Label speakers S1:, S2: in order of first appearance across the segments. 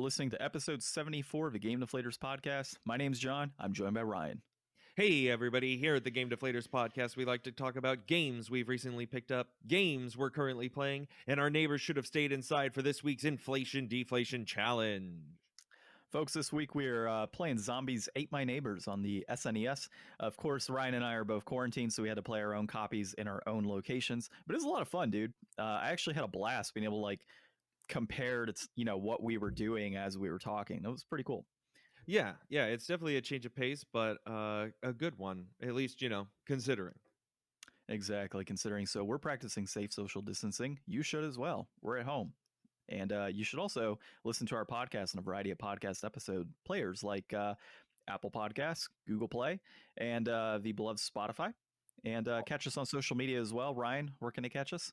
S1: listening to episode 74 of the Game Deflators Podcast. My name's John. I'm joined by Ryan.
S2: Hey, everybody. Here at the Game Deflators Podcast, we like to talk about games we've recently picked up, games we're currently playing, and our neighbors should have stayed inside for this week's Inflation Deflation Challenge.
S1: Folks, this week we're playing Zombies Ate My Neighbors on the SNES. Of course, Ryan and I are both quarantined, so we had to play our own copies in our own locations. But it was a lot of fun, dude. I actually had a blast being able to compare to what we were doing as we were talking. That was pretty cool.
S2: Yeah, it's definitely a change of pace, but a good one, at least, considering.
S1: Exactly, considering. So we're practicing safe social distancing. You should as well. We're at home. And you should also listen to our podcast and a variety of podcast episode players like Apple Podcasts, Google Play, and the beloved Spotify. And catch us on social media as well. Ryan, where can they catch us?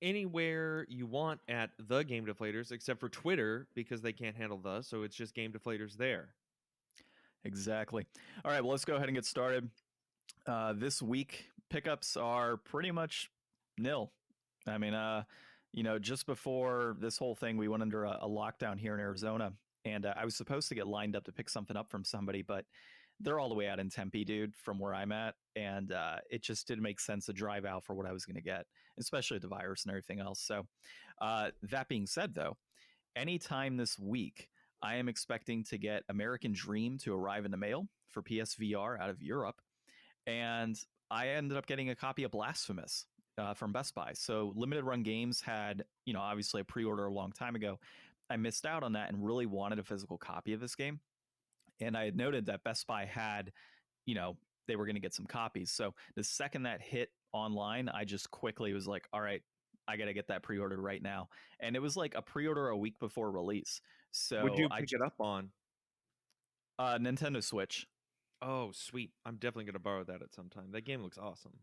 S2: Anywhere you want at the Game Deflators, except for Twitter, because they can't handle the, so it's just Game Deflators there.
S1: Exactly. All right, well, let's go ahead and get started. This week, pickups are pretty much nil. I mean, just before this whole thing, we went under a lockdown here in Arizona, and I was supposed to get lined up to pick something up from somebody, but they're all the way out in Tempe, dude, from where I'm at, and it just didn't make sense to drive out for what I was going to get, especially the virus and everything else. So that being said, though, anytime this week, I am expecting to get American Dream to arrive in the mail for PSVR out of Europe, and I ended up getting a copy of Blasphemous from Best Buy. So Limited Run Games had, obviously a pre-order a long time ago. I missed out on that and really wanted a physical copy of this game. And I had noted that Best Buy had, they were going to get some copies. So the second that hit online, I just quickly was like, all right, I got to get that pre-ordered right now. And it was like a pre-order a week before release. So
S2: would you pick it up on?
S1: Nintendo Switch.
S2: Oh, sweet. I'm definitely going to borrow that at some time. That game looks awesome.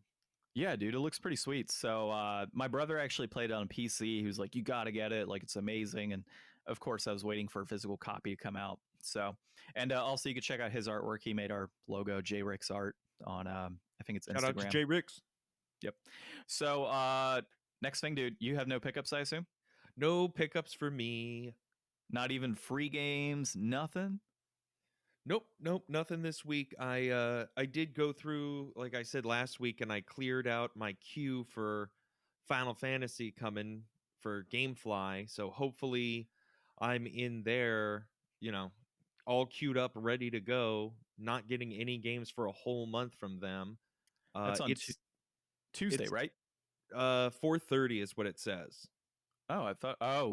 S1: Yeah, dude, it looks pretty sweet. So my brother actually played it on PC. He was like, you got to get it. Like, it's amazing. And of course, I was waiting for a physical copy to come out. So, and also you could check out his artwork. He made our logo, J Rick's art, on, I think it's Instagram.
S2: Shout out to J Rick's.
S1: Yep. So next thing, dude, you have no pickups, I assume?
S2: No pickups for me.
S1: Not even free games, nothing?
S2: Nope, nothing this week. I did go through, like I said last week, and I cleared out my queue for Final Fantasy coming for GameFly. So hopefully I'm in there, all queued up, ready to go, not getting any games for a whole month from them.
S1: That's on Tuesday, right?
S2: 4:30 is what it says.
S1: Oh,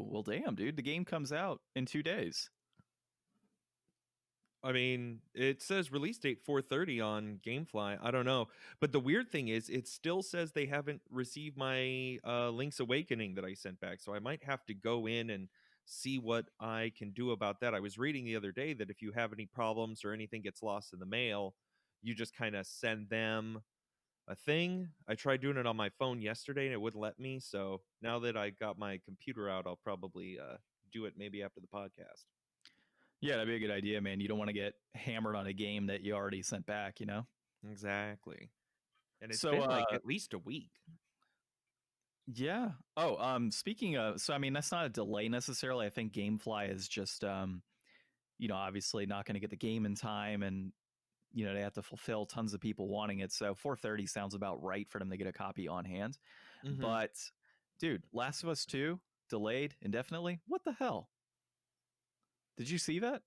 S1: well, damn, dude. The game comes out in 2 days.
S2: I mean, it says release date 4:30 on GameFly. I don't know. But the weird thing is, it still says they haven't received my Link's Awakening that I sent back. So I might have to go in and see what I can do about that. I was reading the other day that if you have any problems or anything gets lost in the mail, you just kind of send them a thing. I tried doing it on my phone yesterday and it wouldn't let me. So now that I got my computer out, I'll probably do it maybe after the podcast.
S1: Yeah, that'd be a good idea, man. You don't want to get hammered on a game that you already sent back,
S2: Exactly. And it's been like at least a week.
S1: Yeah. Oh, speaking of, so I mean, that's not a delay necessarily. I think GameFly is just, obviously not going to get the game in time, and they have to fulfill tons of people wanting it. So 4:30 sounds about right for them to get a copy on hand. Mm-hmm. But, dude, Last of Us 2 delayed indefinitely. What the hell? Did you see that?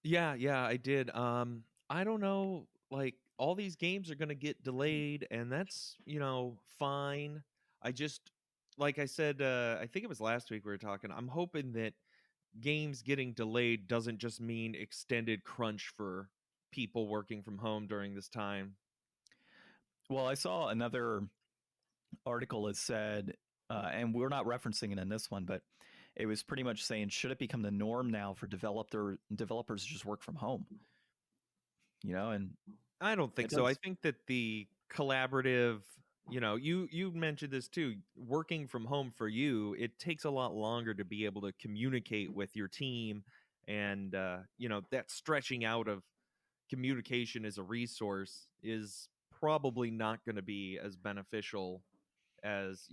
S2: Yeah, I did. I don't know, like, all these games are going to get delayed, and that's, fine. I just, like I said, I think it was last week we were talking, I'm hoping that games getting delayed doesn't just mean extended crunch for people working from home during this time.
S1: Well, I saw another article that said, and we're not referencing it in this one, but it was pretty much saying, should it become the norm now for developers to just work from home? And
S2: I don't think so. I think that the collaborative, you mentioned this too, working from home for you, it takes a lot longer to be able to communicate with your team. And, that stretching out of communication as a resource is probably not going to be as beneficial as,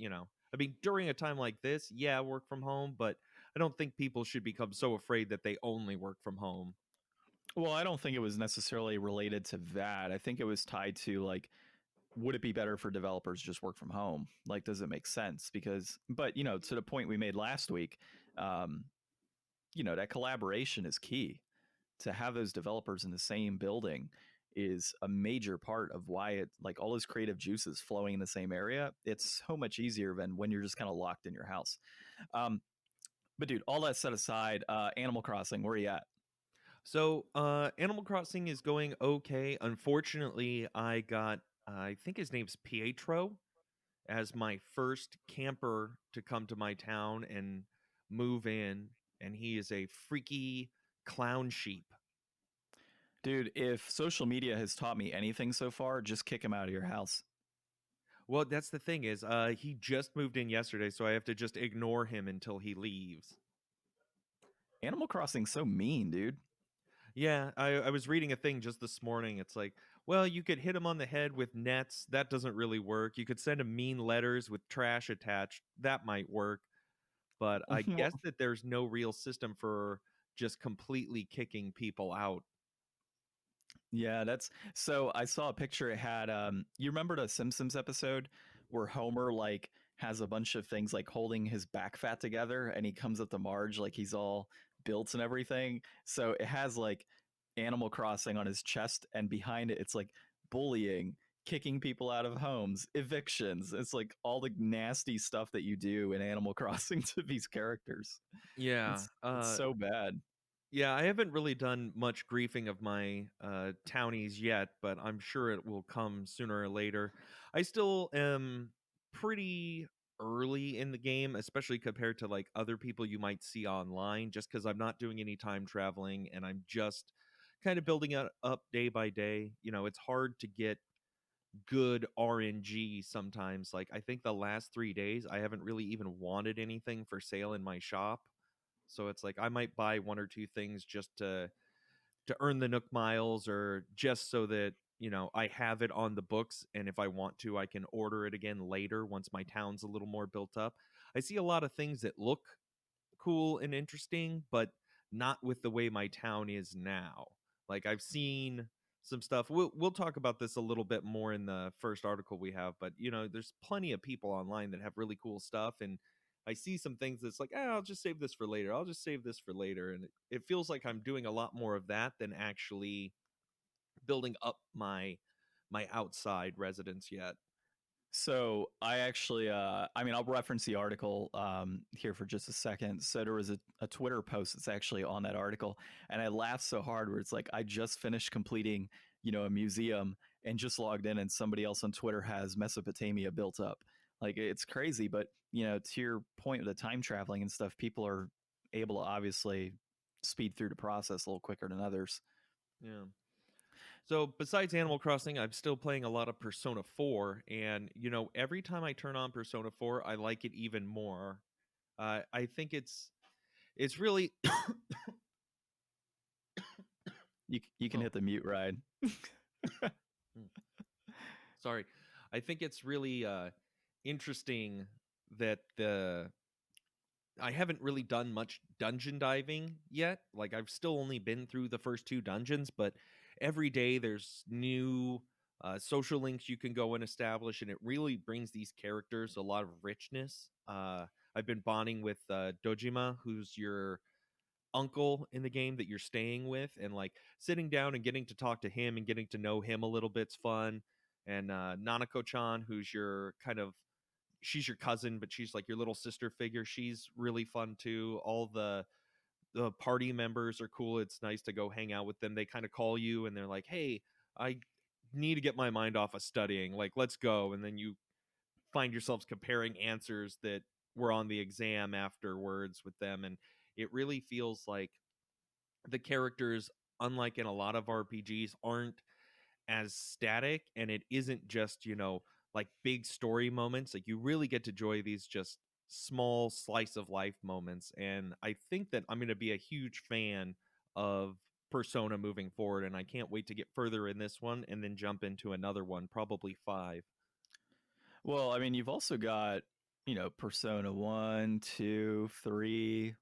S2: I mean, during a time like this, work from home, but I don't think people should become so afraid that they only work from home.
S1: Well, I don't think it was necessarily related to that. I think it was tied to like, would it be better for developers to just work from home? Like, does it make sense? Because, but to the point we made last week, um, that collaboration is key. To have those developers in the same building is a major part of why it like all those creative juices flowing in the same area. It's so much easier than when you're just kind of locked in your house. Um, but dude, all that set aside, Animal Crossing, where are you at?
S2: So, Animal Crossing is going okay. Unfortunately, I got, I think his name's Pietro, as my first camper to come to my town and move in, and he is a freaky clown sheep.
S1: Dude, if social media has taught me anything so far, just kick him out of your house.
S2: Well, that's the thing is, he just moved in yesterday, so I have to just ignore him until he leaves.
S1: Animal Crossing's so mean, dude.
S2: Yeah, I was reading a thing just this morning. It's like, well, you could hit him on the head with nets. That doesn't really work. You could send him mean letters with trash attached. That might work. But I guess that there's no real system for just completely kicking people out.
S1: Yeah, that's so I saw a picture it had you remember the Simpsons episode where Homer like has a bunch of things like holding his back fat together and he comes up to Marge like he's all built and everything. So it has like Animal Crossing on his chest and behind it it's like bullying, kicking people out of homes, evictions. It's like all the nasty stuff that you do in Animal Crossing to these characters.
S2: Yeah.
S1: It's so bad.
S2: Yeah, I haven't really done much griefing of my townies yet, but I'm sure it will come sooner or later. I still am pretty early in the game, especially compared to like other people you might see online, just because I'm not doing any time traveling and I'm just kind of building it up day by day. It's hard to get good RNG sometimes. Like, I think the last 3 days, I haven't really even wanted anything for sale in my shop. So it's like I might buy one or two things just to earn the Nook miles, or just so that I have it on the books, and if I want to, I can order it again later once my town's a little more built up. I see a lot of things that look cool and interesting, but not with the way my town is now. Like, I've seen some stuff. We'll talk about this a little bit more in the first article we have, but there's plenty of people online that have really cool stuff, and I see some things that's like, I'll just save this for later. I'll just save this for later, and it feels like I'm doing a lot more of that than actually building up my outside residence yet.
S1: So I actually, I mean, I'll reference the article here for just a second. So there was a Twitter post that's actually on that article, and I laughed so hard where it's like I just finished completing, a museum and just logged in, and somebody else on Twitter has Mesopotamia built up. Like it's crazy, but to your point of the time traveling and stuff, people are able to obviously speed through the process a little quicker than others.
S2: Yeah. So besides Animal Crossing, I'm still playing a lot of Persona 4, and every time I turn on Persona 4, I like it even more. I think it's really
S1: You can
S2: oh,
S1: hit the mute ride.
S2: mm, sorry. I think it's really interesting that the I haven't really done much dungeon diving yet. Like, I've still only been through the first two dungeons, but every day there's new social links you can go and establish, and it really brings these characters a lot of richness. I've been bonding with Dojima, who's your uncle in the game that you're staying with, and like sitting down and getting to talk to him and getting to know him a little bit's fun. And Nanako-chan, who's your kind of she's your cousin, but she's like your little sister figure. She's really fun too. All the party members are cool. It's nice to go hang out with them. They kind of call you and they're like, "Hey, I need to get my mind off of studying. Like, let's go." And then you find yourselves comparing answers that were on the exam afterwards with them, and it really feels like the characters, unlike in a lot of RPGs, aren't as static, and it isn't just like big story moments. Like, you really get to enjoy these just small slice of life moments, and I think that I'm going to be a huge fan of Persona moving forward, and I can't wait to get further in this one and then jump into another one, probably 5.
S1: Well, I mean, you've also got, Persona 1, 2, 3.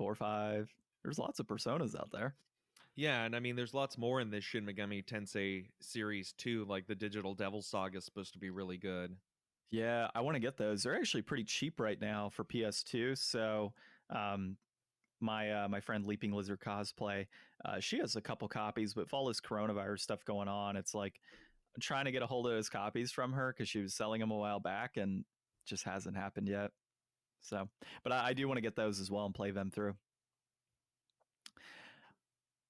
S1: 4, 5. There's lots of personas out there.
S2: Yeah, and I mean, there's lots more in this Shin Megami Tensei series too. Like the Digital Devil Saga is supposed to be really good.
S1: Yeah, I want to get those. They're actually pretty cheap right now for PS2. So, um, my friend Leaping Lizard Cosplay, she has a couple copies, but with all this coronavirus stuff going on, it's like I'm trying to get a hold of those copies from her because she was selling them a while back, and just hasn't happened yet. So, but I do want to get those as well and play them through.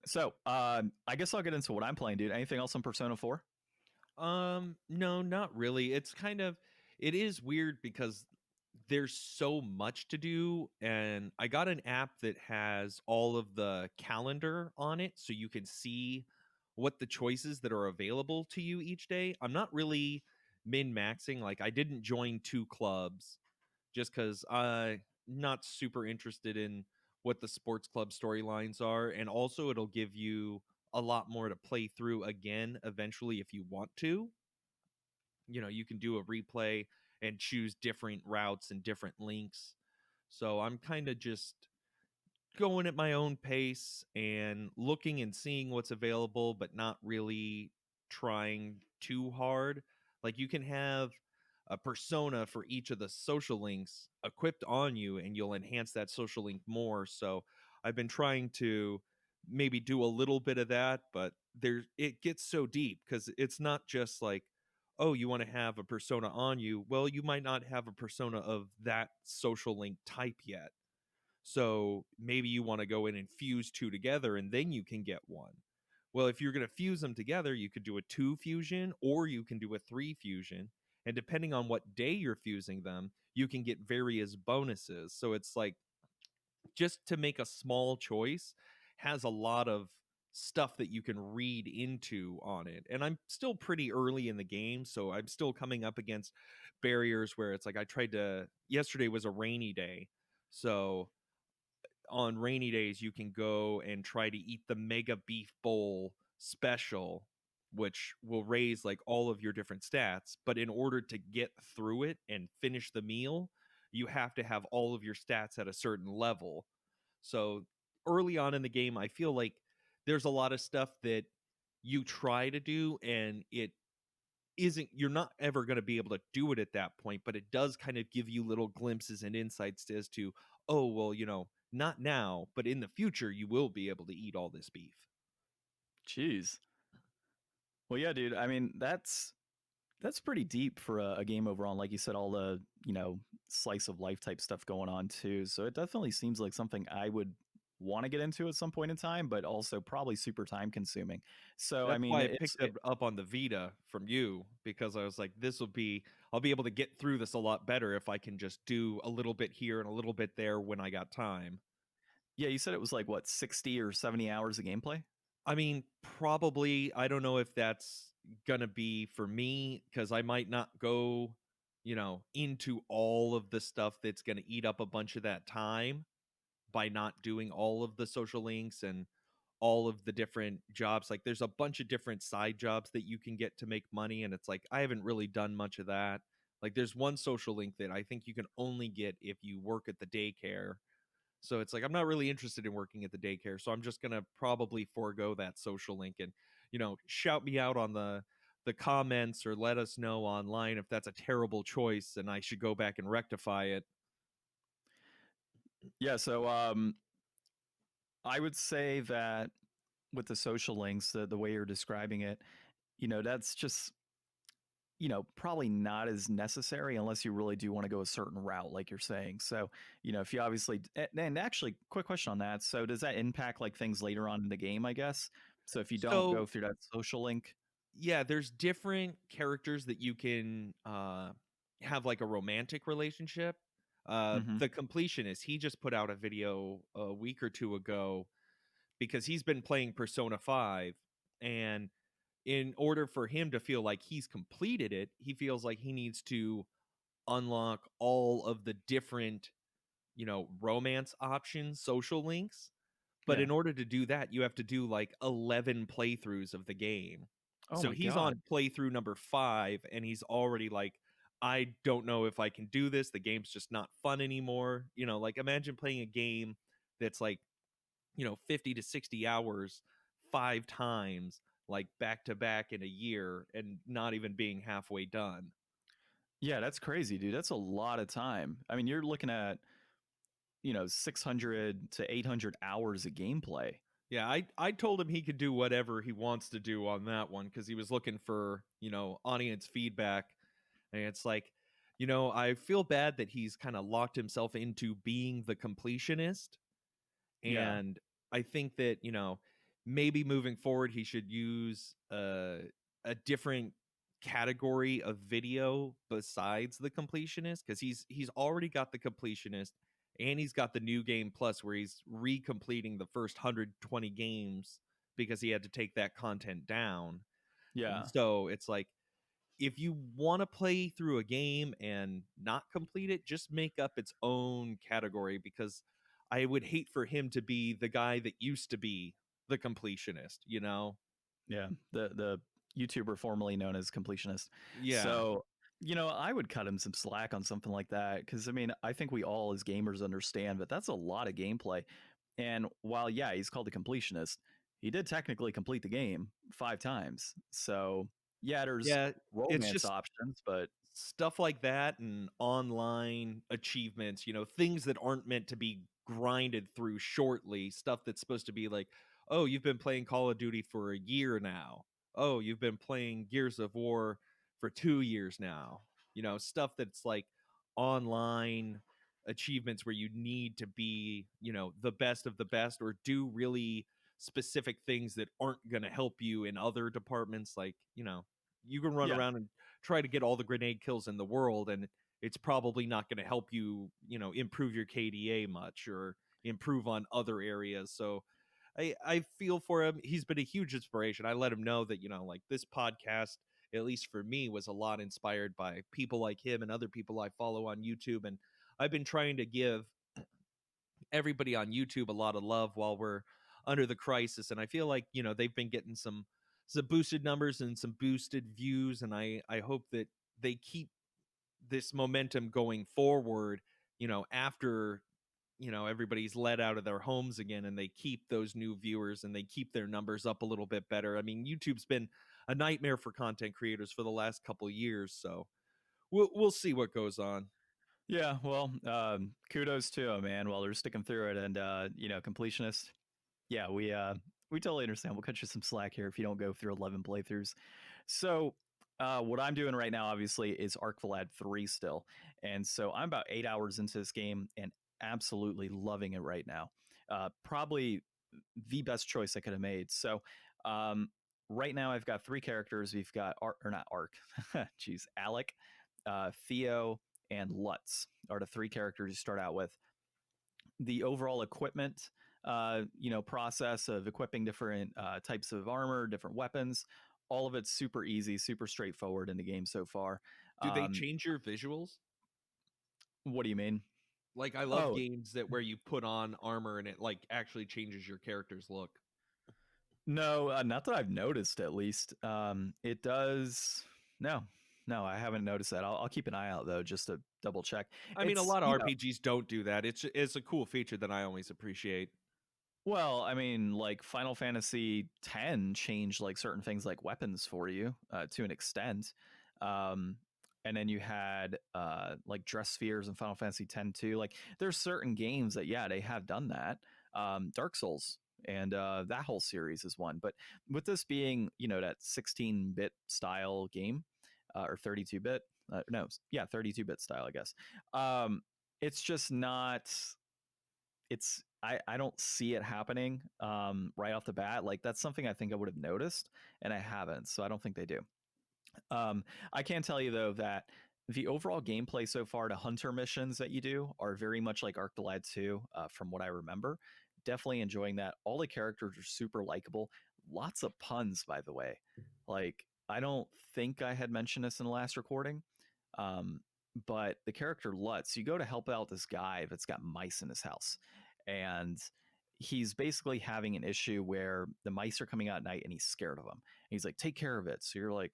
S1: So, I guess I'll get into what I'm playing, dude. Anything else on Persona 4?
S2: No, not really. It is weird because there's so much to do, and I got an app that has all of the calendar on it so you can see what the choices that are available to you each day. I'm not really min-maxing. Like I didn't join 2 clubs just cuz I not super interested in what the sports club storylines are, and also it'll give you a lot more to play through again eventually if you want to. You can do a replay and choose different routes and different links. So I'm kind of just going at my own pace and looking and seeing what's available, but not really trying too hard. Like you can have a persona for each of the social links equipped on you, and you'll enhance that social link more. So I've been trying to maybe do a little bit of that, but it gets so deep because it's not just like, oh, you want to have a persona on you. Well, you might not have a persona of that social link type yet, so maybe you want to go in and fuse 2 together and then you can get one. Well, if you're going to fuse them together, you could do a 2 fusion or you can do a 3 fusion. And depending on what day you're fusing them, you can get various bonuses. So it's like just to make a small choice has a lot of stuff that you can read into on it. And I'm still pretty early in the game, so I'm still coming up against barriers where it's like yesterday was a rainy day. So on rainy days you can go and try to eat the mega beef bowl special, which will raise like all of your different stats, but in order to get through it and finish the meal, you have to have all of your stats at a certain level. So early on in the game, I feel like there's a lot of stuff that you try to do and it isn't, you're not ever going to be able to do it at that point, but it does kind of give you little glimpses and insights as to, oh, well, not now, but in the future you will be able to eat all this beef.
S1: Jeez. Well, yeah, dude. I mean, that's pretty deep for a game overall. And like you said, all the slice of life type stuff going on too. So it definitely seems like something I would want to get into at some point in time, but also probably super time consuming. So I
S2: That's
S1: mean,
S2: why I picked it up on the Vita from you, because I was like, I'll be able to get through this a lot better if I can just do a little bit here and a little bit there when I got time.
S1: Yeah, you said it was like what, 60 or 70 hours of gameplay?
S2: I mean, probably, I don't know if that's gonna be for me because I might not go, into all of the stuff that's gonna eat up a bunch of that time by not doing all of the social links and all of the different jobs. Like there's a bunch of different side jobs that you can get to make money, and it's like I haven't really done much of that. Like there's one social link that I think you can only get if you work at the daycare. So it's like I'm not really interested in working at the daycare, so I'm just going to probably forego that social link and shout me out on the comments or let us know online if that's a terrible choice and I should go back and rectify it.
S1: Yeah, so I would say that with the social links, the way you're describing it, that's just probably not as necessary unless you really do want to go a certain route, like you're saying. So, if you obviously, and actually, quick question on that. So, does that impact like things later on in the game, I guess? So, if you don't go
S2: So
S1: through that social link,
S2: yeah, there's different characters that you can have like a romantic relationship.
S1: mm-hmm.
S2: The completionist, he just put out a video a week or two ago because he's been playing Persona 5, and in order for him to feel like he's completed it, he feels like he needs to unlock all of the different, romance options, social links. But
S1: Yeah.
S2: in order to do that, you have to do like 11 playthroughs of the game.
S1: Oh
S2: So
S1: my
S2: he's
S1: God.
S2: on playthrough number 5 and he's already like, I don't know if I can do this. The game's just not fun anymore. Like imagine playing a game that's like, 50 to 60 hours 5 times, like back to back in a year, and not even being halfway done.
S1: Yeah, that's crazy, dude. That's a lot of time. I mean, you're looking at, 600 to 800 hours of gameplay.
S2: Yeah, I told him he could do whatever he wants to do on that one, because he was looking for, audience feedback. And it's like, I feel bad that he's kind of locked himself into being the completionist.
S1: Yeah.
S2: And I think that, maybe moving forward, he should use a different category of video besides the completionist, because he's already got the completionist, and he's got the new game plus, where he's recompleting the first 120 games because he had to take that content down.
S1: Yeah.
S2: And so it's like, if you want to play through a game and not complete it, just make up its own category, because I would hate for him to be the guy that used to be the completionist,
S1: Yeah. The YouTuber formerly known as completionist.
S2: Yeah.
S1: So, I would cut him some slack on something like that, cuz I mean, I think we all as gamers understand, but that's a lot of gameplay. And while yeah, he's called a completionist, he did technically complete the game 5 times. So, yeah, there's
S2: Yeah, it's
S1: romance
S2: just
S1: options, but
S2: stuff like that, and online achievements, things that aren't meant to be grinded through shortly, stuff that's supposed to be like, oh, you've been playing Call of Duty for a year now. Oh, you've been playing Gears of War for 2 years now. Stuff that's like online achievements where you need to be, the best of the best, or do really specific things that aren't going to help you in other departments. Like, you can run
S1: yeah.
S2: around and try to get all the grenade kills in the world, and it's probably not going to help you, improve your KDA much, or improve on other areas. So I feel for him. He's been a huge inspiration. I let him know that, like, this podcast, at least for me, was a lot inspired by people like him and other people I follow on YouTube. And I've been trying to give everybody on YouTube a lot of love while we're under the crisis. And I feel like, they've been getting some boosted numbers and some boosted views. And I hope that they keep this momentum going forward, after, everybody's let out of their homes again, and they keep those new viewers and they keep their numbers up a little bit better. I mean, YouTube's been a nightmare for content creators for the last couple of years. So we'll see what goes on.
S1: Yeah, well, kudos to him, man, while they're sticking through it. And completionist, yeah, we totally understand. We'll cut you some slack here if you don't go through 11 playthroughs. So, what I'm doing right now, obviously, is Arc Vlad 3 still. And so I'm about 8 hours into this game and absolutely loving it right now. Probably the best choice I could have made. So, um, right now I've got 3 characters. We've got Arc, or not Arc, jeez, Alec, Theo, and Lutz are the 3 characters you start out with. The overall equipment process of equipping different types of armor, different weapons, all of it's super easy, super straightforward in the game so far.
S2: Do they
S1: um,
S2: change your visuals?
S1: what do you mean?
S2: Like, I love
S1: Oh,
S2: games that where you put on armor and it like actually changes your character's look.
S1: no, not that I've noticed, at least. It does. No, no, I haven't noticed that. I'll keep an eye out though, just to double check.
S2: I mean, a
S1: It's
S2: lot of RPGs don't do that. It's a cool feature that I always appreciate.
S1: well, I mean, like Final Fantasy X changed like certain things like weapons for you to an extent. Um, and then you had like dress spheres in Final Fantasy X too. Like there's certain games that, yeah, they have done that. Dark Souls and that whole series is one. But with this being, that 16-bit style game or 32-bit, no, yeah, 32-bit style, I guess. It's just not I don't see it happening right off the bat. Like that's something I think I would have noticed, and I haven't. So I don't think they do. I can tell you though that the overall gameplay so far, the hunter missions that you do are very much like Arc Lad 2, from what I remember. Definitely enjoying that. All the characters are super likable. Lots of puns, by the way. Like I don't think I had mentioned this in the last recording. Um, but the character Lutz, you go to help out this guy that's got mice in his house, and he's basically having an issue where the mice are coming out at night and he's scared of them. And he's like, take care of it. So you're like,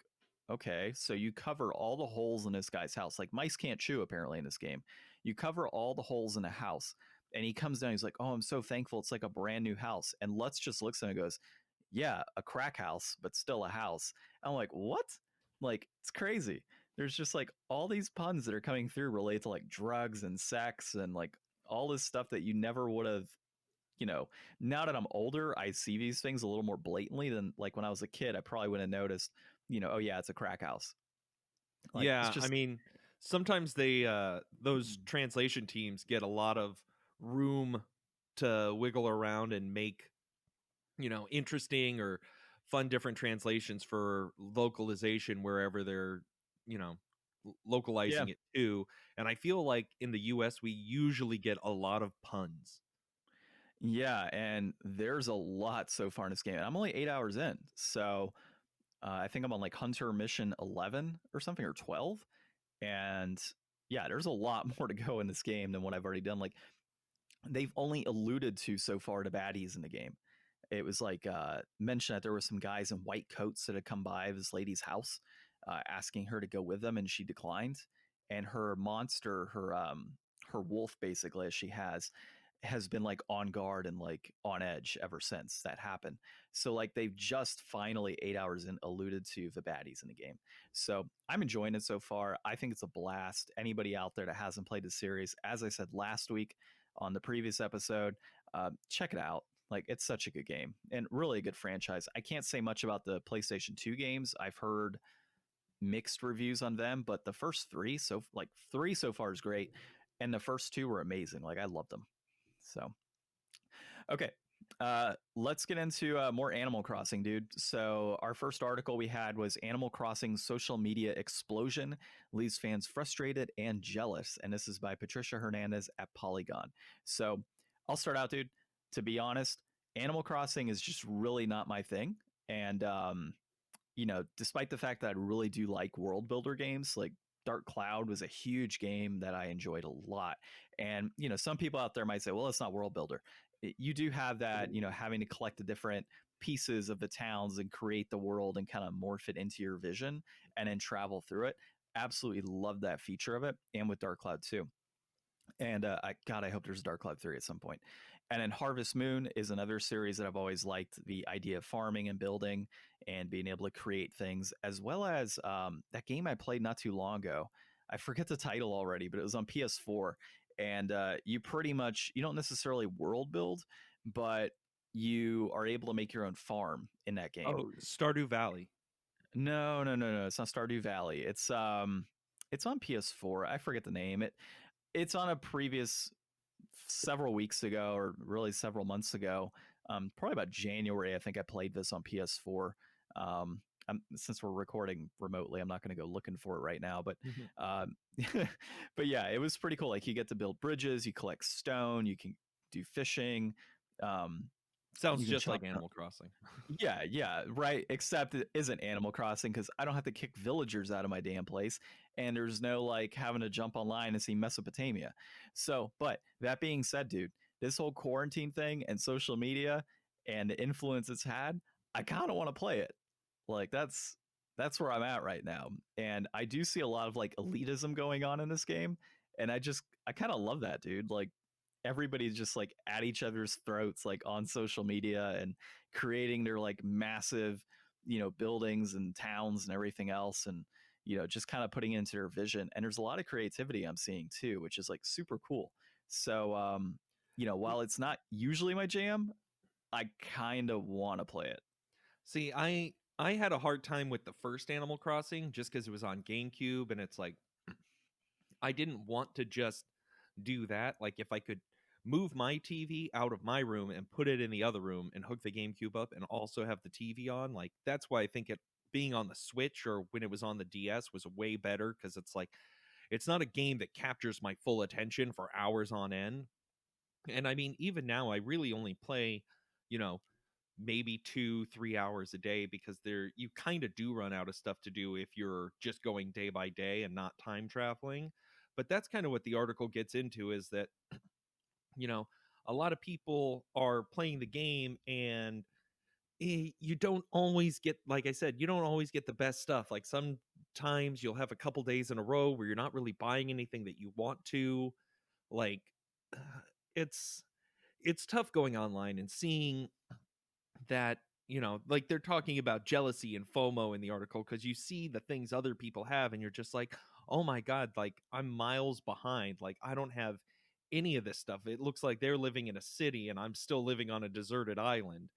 S1: okay. So you cover all the holes in this guy's house. Like mice can't chew apparently in this game. You cover all the holes in the house, And he comes down, he's like, oh, I'm so thankful. It's like a brand new house. And Lutz just looks at him and goes, yeah, a crack house, but still a house. I'm like, what? Like, it's crazy. There's just like all these puns that are coming through related to like drugs and sex and like all this stuff that you never would have, now that I'm older, I see these things a little more blatantly than like when I was a kid. I probably would have noticed, oh yeah, it's a crack house. Like, it's
S2: Yeah, I
S1: just,
S2: mean, sometimes those translation teams get a lot of room to wiggle around and make, interesting or fun different translations for localization wherever they're, you know,
S1: yeah.
S2: localizing it to. And I feel like in the US we usually get a lot of puns.
S1: Yeah, and there's a lot so far in this game. And I'm only 8 hours in, so I think I'm on like Hunter Mission 11 or something, or 12, and yeah, there's a lot more to go in this game than what I've already done. Like, they've only alluded to so far the baddies in the game. It was like mentioned that there were some guys in white coats that had come by this lady's house, asking her to go with them, and she declined. And her monster, her wolf, basically, as she has been like on guard and like on edge ever since that happened. So like they've just finally 8 hours in alluded to the baddies in the game. So I'm enjoying it so far. I think it's a blast. Anybody out there that hasn't played the series, as I said last week on the previous episode, check it out. Like, it's such a good game and really a good franchise. I can't say much about the PlayStation 2 games. I've heard mixed reviews on them, but the first three so far is great, and the first two were amazing. Like, I love them. So, okay, let's get into more Animal Crossing, dude. So our first article we had was Animal Crossing social media explosion leaves fans frustrated and jealous, and this is by Patricia Hernandez at Polygon. So I'll start out, dude. To be honest, Animal Crossing is just really not my thing, and despite the fact that I really do like world builder games, like Dark Cloud was a huge game that I enjoyed a lot. And, some people out there might say, well, it's not world builder. You do have that, having to collect the different pieces of the towns and create the world and kind of morph it into your vision and then travel through it. Absolutely love that feature of it. And with Dark Cloud too. And I hope there's a Dark Cloud 3 at some point. And then Harvest Moon is another series that I've always liked, the idea of farming and building and being able to create things, as well as that game I played not too long ago. I forget the title already, but it was on PS4. And you don't necessarily world build, but you are able to make your own farm in that game.
S2: Oh, Stardew Valley.
S1: No. It's not Stardew Valley. It's on PS4. I forget the name. It's on a previous several weeks ago, or really several months ago, probably about January. I think I played this on PS4. Since we're recording remotely, I'm not going to go looking for it right now, but but yeah, it was pretty cool. Like, you get to build bridges, you collect stone, you can do fishing.
S2: Sounds just like Animal Crossing.
S1: Yeah, right. Except it isn't Animal Crossing, because I don't have to kick villagers out of my damn place, and there's no like having to jump online and see Mesopotamia. So, but that being said, dude, this whole quarantine thing and social media and the influence it's had, I kind of want to play it. Like, that's where I'm at right now, and I do see a lot of like elitism going on in this game, and I kind of love that, dude. Like, everybody's just like at each other's throats, like on social media, and creating their like massive, buildings and towns and everything else, and just kind of putting it into their vision. And there's a lot of creativity I'm seeing too, which is like super cool. So while it's not usually my jam, I kind of want to play it.
S2: See, I had a hard time with the first Animal Crossing just because it was on GameCube, and it's like I didn't want to just do that. Like, if I could move my TV out of my room and put it in the other room and hook the GameCube up and also have the TV on, like, that's why I think it being on the Switch or when it was on the DS was way better, because it's like it's not a game that captures my full attention for hours on end. And I mean, even now I really only play, you know, maybe 2-3 hours a day, because there you kind of do run out of stuff to do if you're just going day by day and not time traveling. But that's kind of what the article gets into, is that you know a lot of people are playing the game, and you don't always get, like I said, you don't always get the best stuff. Like, sometimes you'll have a couple days in a row where you're not really buying anything that you want to, like it's it's tough going online and seeing that, like they're talking about jealousy and FOMO in the article because you see the things other people have and you're just like, oh my God, like I'm miles behind. Like I don't have any of this stuff. It looks like they're living in a city and I'm still living on a deserted island.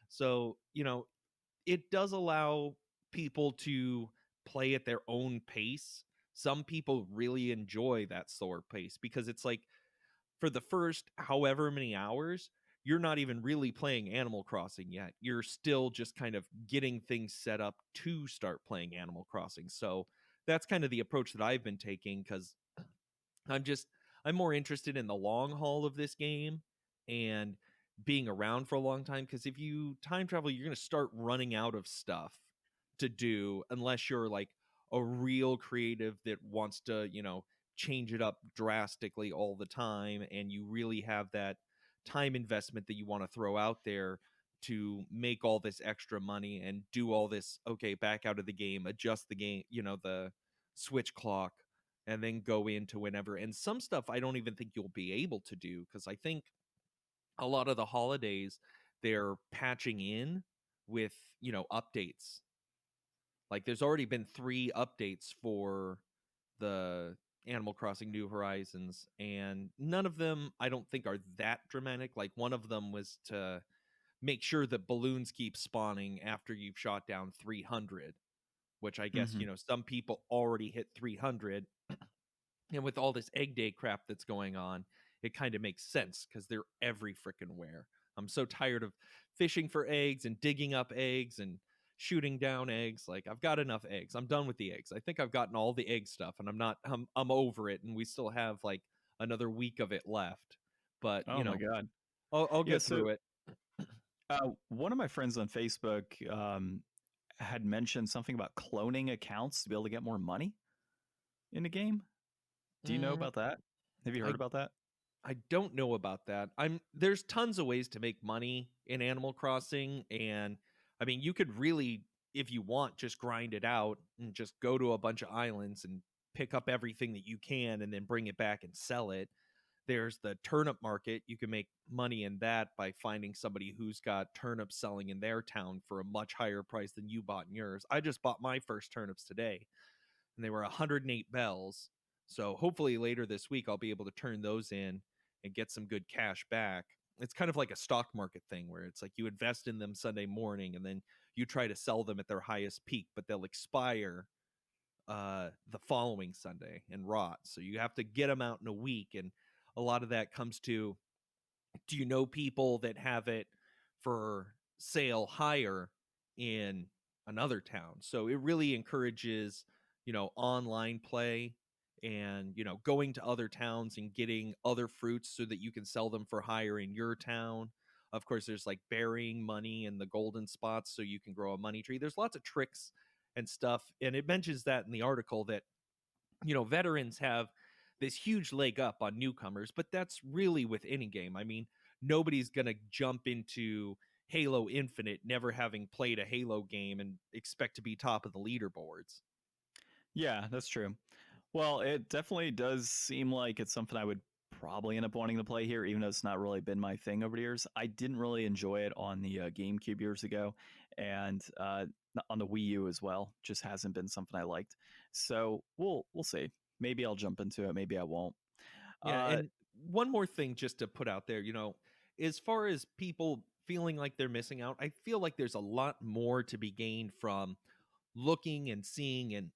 S2: So, it does allow people to play at their own pace. Some people really enjoy that slower pace because it's like for the first however many hours, you're not even really playing Animal Crossing yet. You're still just kind of getting things set up to start playing Animal Crossing. So that's kind of the approach that I've been taking because I'm just I'm more interested in the long haul of this game and being around for a long time because if you time travel, you're going to start running out of stuff to do unless you're like a real creative that wants to, change it up drastically all the time and you really have that time investment that you want to throw out there to make all this extra money and do all this okay back out of the game adjust the game the switch clock and then go into whenever. And some stuff I don't even think you'll be able to do because I think a lot of the holidays they're patching in with, updates. Like there's already been 3 updates for the Animal Crossing New Horizons, and none of them I don't think are that dramatic. Like one of them was to make sure that balloons keep spawning after you've shot down 300, which I guess,
S1: Hmm.
S2: some people already hit 300 and with all this egg day crap that's going on, it kind of makes sense because they're every freaking where. I'm so tired of fishing for eggs and digging up eggs and shooting down eggs. Like I've got enough eggs. I'm done with the eggs. I think I've gotten all the egg stuff and I'm not I'm over it and we still have like another week of it left. But,
S1: Oh my God.
S2: I'll
S1: Yeah.
S2: get
S1: So
S2: through it.
S1: one of my friends on Facebook had mentioned something about cloning accounts to be able to get more money in the game. Do you know
S2: Mm,
S1: about that? Have you heard
S2: I
S1: about that?
S2: I don't know about that. There's tons of ways to make money in Animal Crossing and I mean you could really if you want just grind it out and just go to a bunch of islands and pick up everything that you can and then bring it back and sell it. There's the turnip market. You can make money in that by finding somebody who's got turnips selling in their town for a much higher price than you bought in yours. I just bought my first turnips today and they were 108 bells. So hopefully later this week I'll be able to turn those in and get some good cash back. It's kind of like a stock market thing where it's like you invest in them Sunday morning and then you try to sell them at their highest peak, but they'll expire the following Sunday and rot. So you have to get them out in a week. And a lot of that comes to do you know people that have it for sale higher in another town? So it really encourages, online play and, going to other towns and getting other fruits so that you can sell them for higher in your town. Of course, there's like burying money in the golden spots so you can grow a money tree. There's lots of tricks and stuff. And it mentions that in the article that veterans have this huge leg up on newcomers, but that's really with any game. I mean, nobody's going to jump into Halo Infinite never having played a Halo game and expect to be top of the leaderboards.
S1: Yeah, that's true. Well, it definitely does seem like it's something I would probably end up wanting to play here, even though it's not really been my thing over the years. I didn't really enjoy it on the GameCube years ago, and on the Wii U as well. Just hasn't been something I liked. So we'll see. Maybe I'll jump into it. Maybe I won't.
S2: Yeah,
S1: Uh,
S2: and one more thing just to put out there, as far as people feeling like they're missing out, I feel like there's a lot more to be gained from looking and seeing and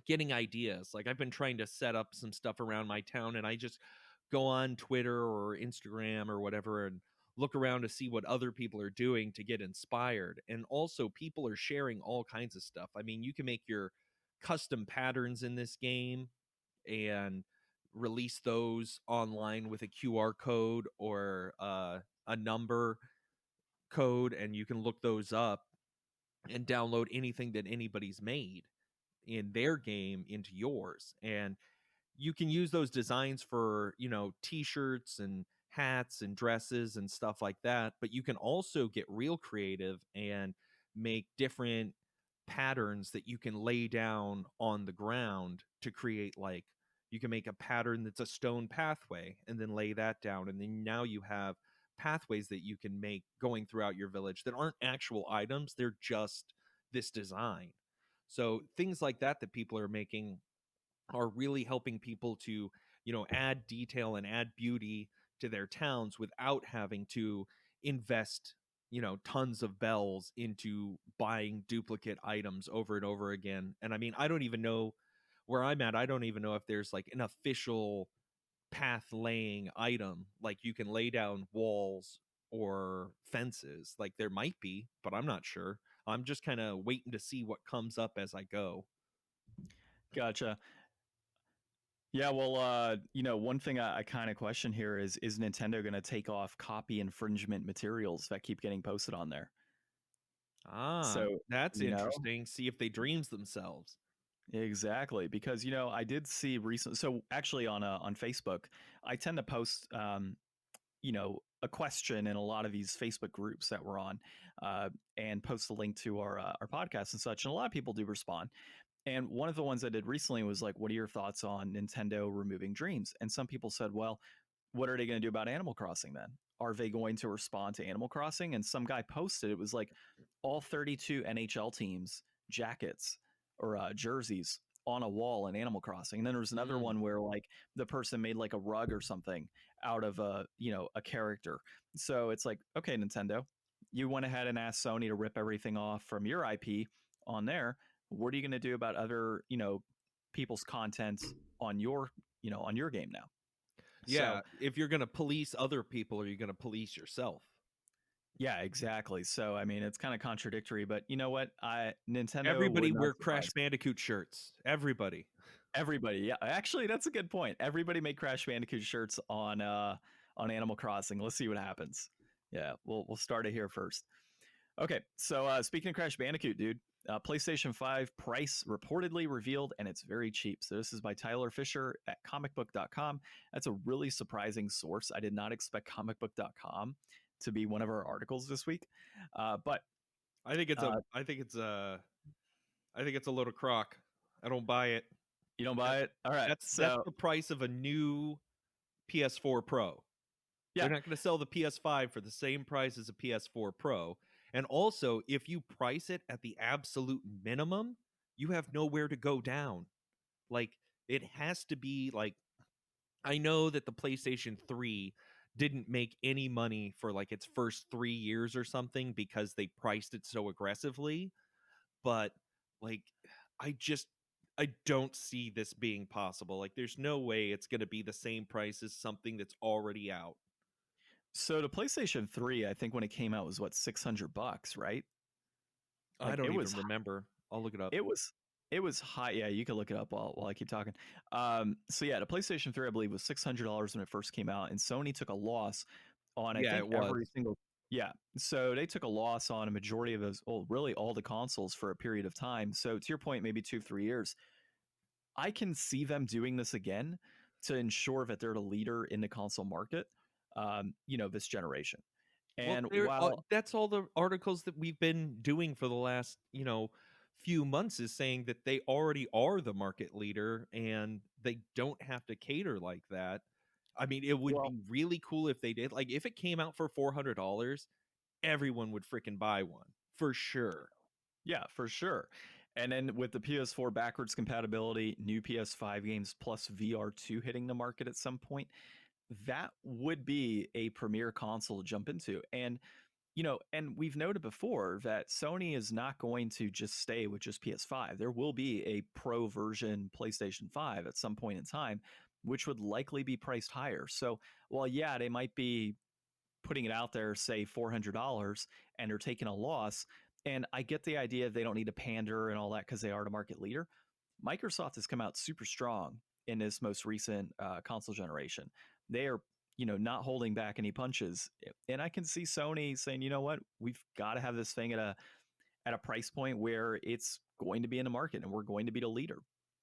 S2: getting ideas. Like I've been trying to set up some stuff around my town and I just go on Twitter or Instagram or whatever and look around to see what other people are doing to get inspired. And also people are sharing all kinds of stuff. I mean, you can make your custom patterns in this game and release those online with a QR code or a number code and you can look those up and download anything that anybody's made in their game into yours and you can use those designs for t-shirts and hats and dresses and stuff like that but you can also get real creative and make different patterns that you can lay down on the ground to create like You can make a pattern that's a stone pathway and then lay that down. And then now you have pathways that you can make going throughout your village that aren't actual items. They're just this design. So things like that people are making are really helping people to, add detail and add beauty to their towns without having to invest, tons of bells into buying duplicate items over and over again. And I mean, I don't even know where I'm at. I don't even know if there's like an official path laying item, like you can lay down walls or fences. Like there might be, but I'm not sure. I'm just kind of waiting to see what comes up as I go.
S1: Gotcha. Yeah, well, one thing I kind of question here is Nintendo going to take off copy infringement materials that keep getting posted on there?
S2: Ah,
S1: So,
S2: that's
S1: you know,
S2: interesting. See if they dreams themselves.
S1: exactly, because I did see recent. So actually, on Facebook, I tend to post a question in a lot of these Facebook groups that we're on, and post a link to our podcast and such. And a lot of people do respond. And one of the ones I did recently was like, what are your thoughts on Nintendo removing dreams? And some people said, well, what are they going to do about Animal Crossing then? Are they going to respond to Animal Crossing? And some guy posted, it was like all 32 NHL teams jackets or jerseys on a wall in Animal Crossing. And then there was another
S2: Mm.
S1: one where like the person made like a rug or something out of a character. So it's like, okay, Nintendo, you went ahead and asked Sony to rip everything off from your IP on there. What are you going to do about other, people's content on your game now? So
S2: Yeah, if you're going to police other people, are you going to police yourself?
S1: yeah, exactly. So I mean, it's kind of contradictory, but you know what? Nintendo
S2: Everybody
S1: would not
S2: wear Crash
S1: surprise me.
S2: Bandicoot shirts. Everybody.
S1: Everybody, yeah, actually, that's a good point. Everybody make Crash Bandicoot shirts on Animal Crossing. Let's see what happens. Yeah, we'll start it here first. Okay, so speaking of Crash Bandicoot, dude, PlayStation 5 price reportedly revealed, and it's very cheap. So this is by Tyler Fisher at comicbook.com. That's a really surprising source. I did not expect comicbook.com to be one of our articles this week, but
S2: I think it's a
S1: uh,
S2: I think it's a I think it's a load of crock. I don't buy it.
S1: you don't
S2: That,
S1: buy it? All right,
S2: that's
S1: so
S2: the price of a new PS4 Pro. They're
S1: yeah.
S2: not going to sell the PS5 for the same price as a PS4 Pro. And also, if you price it at the absolute minimum, you have nowhere to go down. Like it has to be like, I know that the PlayStation 3 didn't make any money for like its first 3 years or something because they priced it so aggressively, but like I just I don't see this being possible. Like there's no way it's going to be the same price as something that's already out.
S1: So the PlayStation 3, I think when it came out was what, $600, right?
S2: I
S1: Like
S2: don't even remember. I'll look it up.
S1: it was it was high. Yeah, you can look it up while I keep talking. So yeah, the PlayStation 3 I believe was $600 when it first came out, and Sony took a loss on I
S2: Yeah,
S1: think
S2: it was.
S1: every single. Yeah, so they took a loss on a majority of those, well, really all the consoles for a period of time. So to your point, maybe 2-3 years. I can see them doing this again to ensure that they're the leader in the console market, this generation.
S2: Well,
S1: And while
S2: that's all the articles that we've been doing for the last, few months is saying that they already are the market leader and they don't have to cater like that. I mean, it would
S1: well,
S2: be really cool if they did. Like if it came out for $400, everyone would freaking buy one for sure.
S1: yeah, for sure. And then with the PS4 backwards compatibility, new PS5 games plus VR2 hitting the market at some point, that would be a premier console to jump into. And we've noted before that Sony is not going to just stay with just PS5. There will be a pro version PlayStation 5 at some point in time, which would likely be priced higher. So while, yeah, they might be putting it out there, say $400, and they're taking a loss. And I get the idea they don't need to pander and all that because they are the market leader. Microsoft has come out super strong in this most recent console generation. They are, not holding back any punches. And I can see Sony saying, you know what, we've got to have this thing at a price point where it's going to be in the market and we're going to be the leader.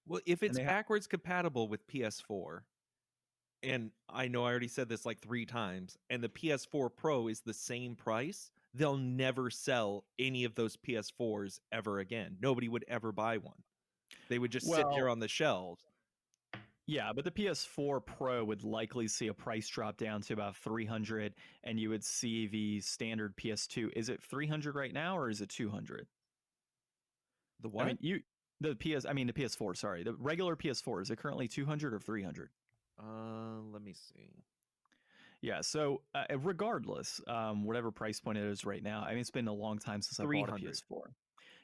S2: Well, if
S1: And
S2: it's
S1: they have,
S2: backwards compatible with PS4, and I know I already said this like 3 times, and the PS4 Pro is the same price, they'll never sell any of those PS4s ever again. Nobody would ever buy one. They would just sit there
S1: well,
S2: on the shelves.
S1: Yeah, but the PS4 Pro would likely see a price drop down to about 300, and you would see the standard PS2. Is it 300 right now, or is it 200?
S2: The
S1: I mean,
S2: what?
S1: the PS4, sorry. The regular PS4, is it currently 200 or 300?
S2: Let me see.
S1: Yeah, so regardless, whatever price point it is right now, I mean, it's been a long time since I bought a
S2: 300.
S1: PS4.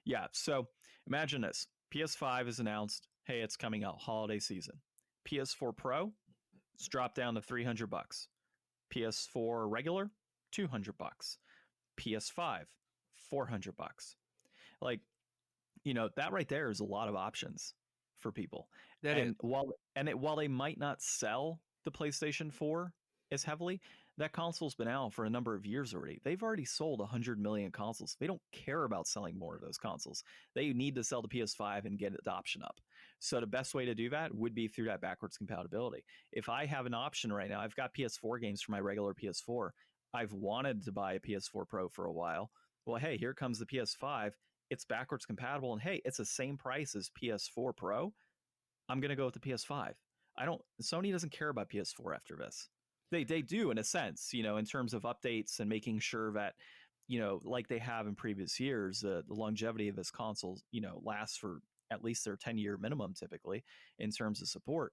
S1: Yeah, so imagine this. PS5 is announced, hey, it's coming out holiday season. PS4 Pro, it's dropped down to 300 bucks. PS4 regular, 200 bucks. PS5, 400 bucks. Like, that right there is a lot of options for people.
S2: That is.
S1: And while they might not sell the PlayStation 4 as heavily, that console's been out for a number of years already. They've already sold 100 million consoles. They don't care about selling more of those consoles. They need to sell the PS5 and get adoption up. So the best way to do that would be through that backwards compatibility. If I have an option right now, I've got PS4 games for my regular PS4. I've wanted to buy a PS4 Pro for a while. Well, hey, here comes the PS5. It's backwards compatible, and hey, it's the same price as PS4 Pro. I'm gonna go with the PS5. Sony doesn't care about PS4 after this. They do in a sense, in terms of updates and making sure that, like they have in previous years, the longevity of this console, lasts for at least their 10-year minimum typically in terms of support.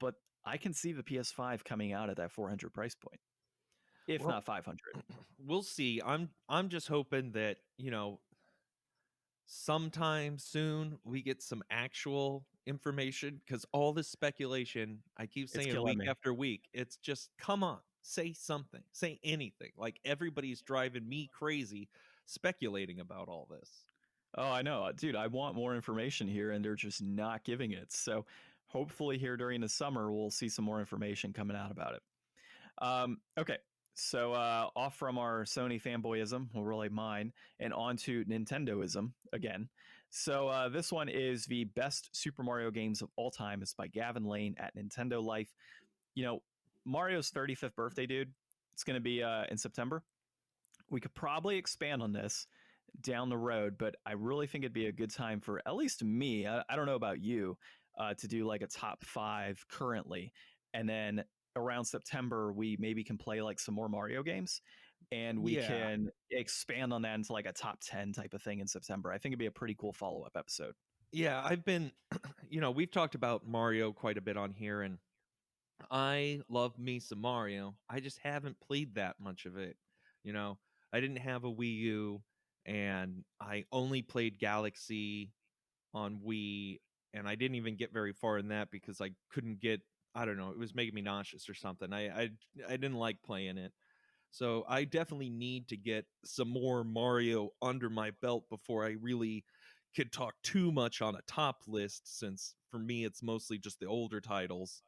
S1: But I can see the PS5 coming out at that 400 price point, if
S2: Well,
S1: not 500.
S2: we'll see. I'm just hoping that, sometime soon we get some actual information, because all this speculation, I keep
S1: It's
S2: saying
S1: killing
S2: week
S1: me.
S2: after week, it's just, come on, say something, say anything. Like, everybody's driving me crazy speculating about all this.
S1: Oh, I know. Dude, I want more information here, and they're just not giving it. So hopefully, here during the summer, we'll see some more information coming out about it. Okay. So off from our Sony fanboyism, well, really mine, and on to Nintendoism again. So this one is the best Super Mario games of all time. It's by Gavin Lane at Nintendo Life. Mario's 35th birthday, dude. It's going to be in September. We could probably expand on this down the road, but I really think it'd be a good time for at least me. I don't know about you, to do like a top 5 currently, and then around September we maybe can play like some more Mario games, and we
S2: Yeah.
S1: can expand on that into like a top 10 type of thing in September. I think it'd be a pretty cool follow up episode.
S2: Yeah, I've been, we've talked about Mario quite a bit on here, and I love me some Mario. I just haven't played that much of it. You know, I didn't have a Wii U, and I only played Galaxy on Wii, and I didn't even get very far in that because I couldn't get, I don't know, it was making me nauseous or something. I didn't like playing it. So I definitely need to get some more Mario under my belt before I really could talk too much on a top list, since for me it's mostly just the older titles.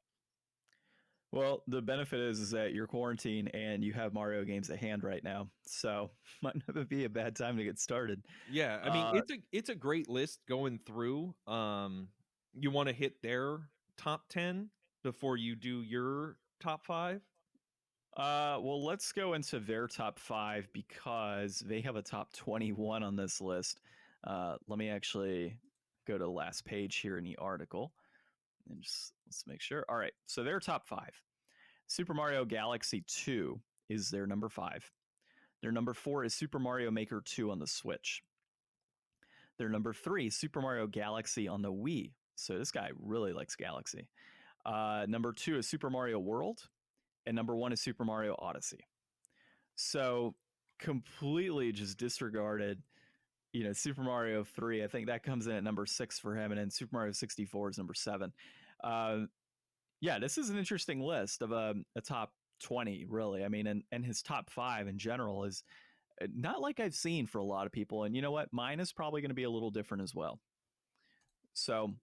S1: Well, the benefit is that you're quarantined and you have Mario games at hand right now, so might not be a bad time to get started.
S2: Yeah, I mean,
S1: Uh,
S2: it's a great list going through. You want to hit their top 10 before you do your top 5?
S1: well, let's go into their top 5 because they have a top 21 on this list. Let me actually go to the last page here in the article and just let's make sure. All right, so their top 5. Super Mario Galaxy 2 is their number 5. Their number 4 is Super Mario Maker 2 on the Switch. Their number 3, Super Mario Galaxy on the Wii. So this guy really likes Galaxy. Number 2 is Super Mario World, and number 1 is Super Mario Odyssey. So completely just disregarded, Super Mario 3. I think that comes in at number 6 for him, and then Super Mario 64 is number 7. Uh, yeah, this is an interesting list of a top 20, really. I mean, and his top 5 in general is not like I've seen for a lot of people. And you know what? Mine is probably going to be a little different as well. So,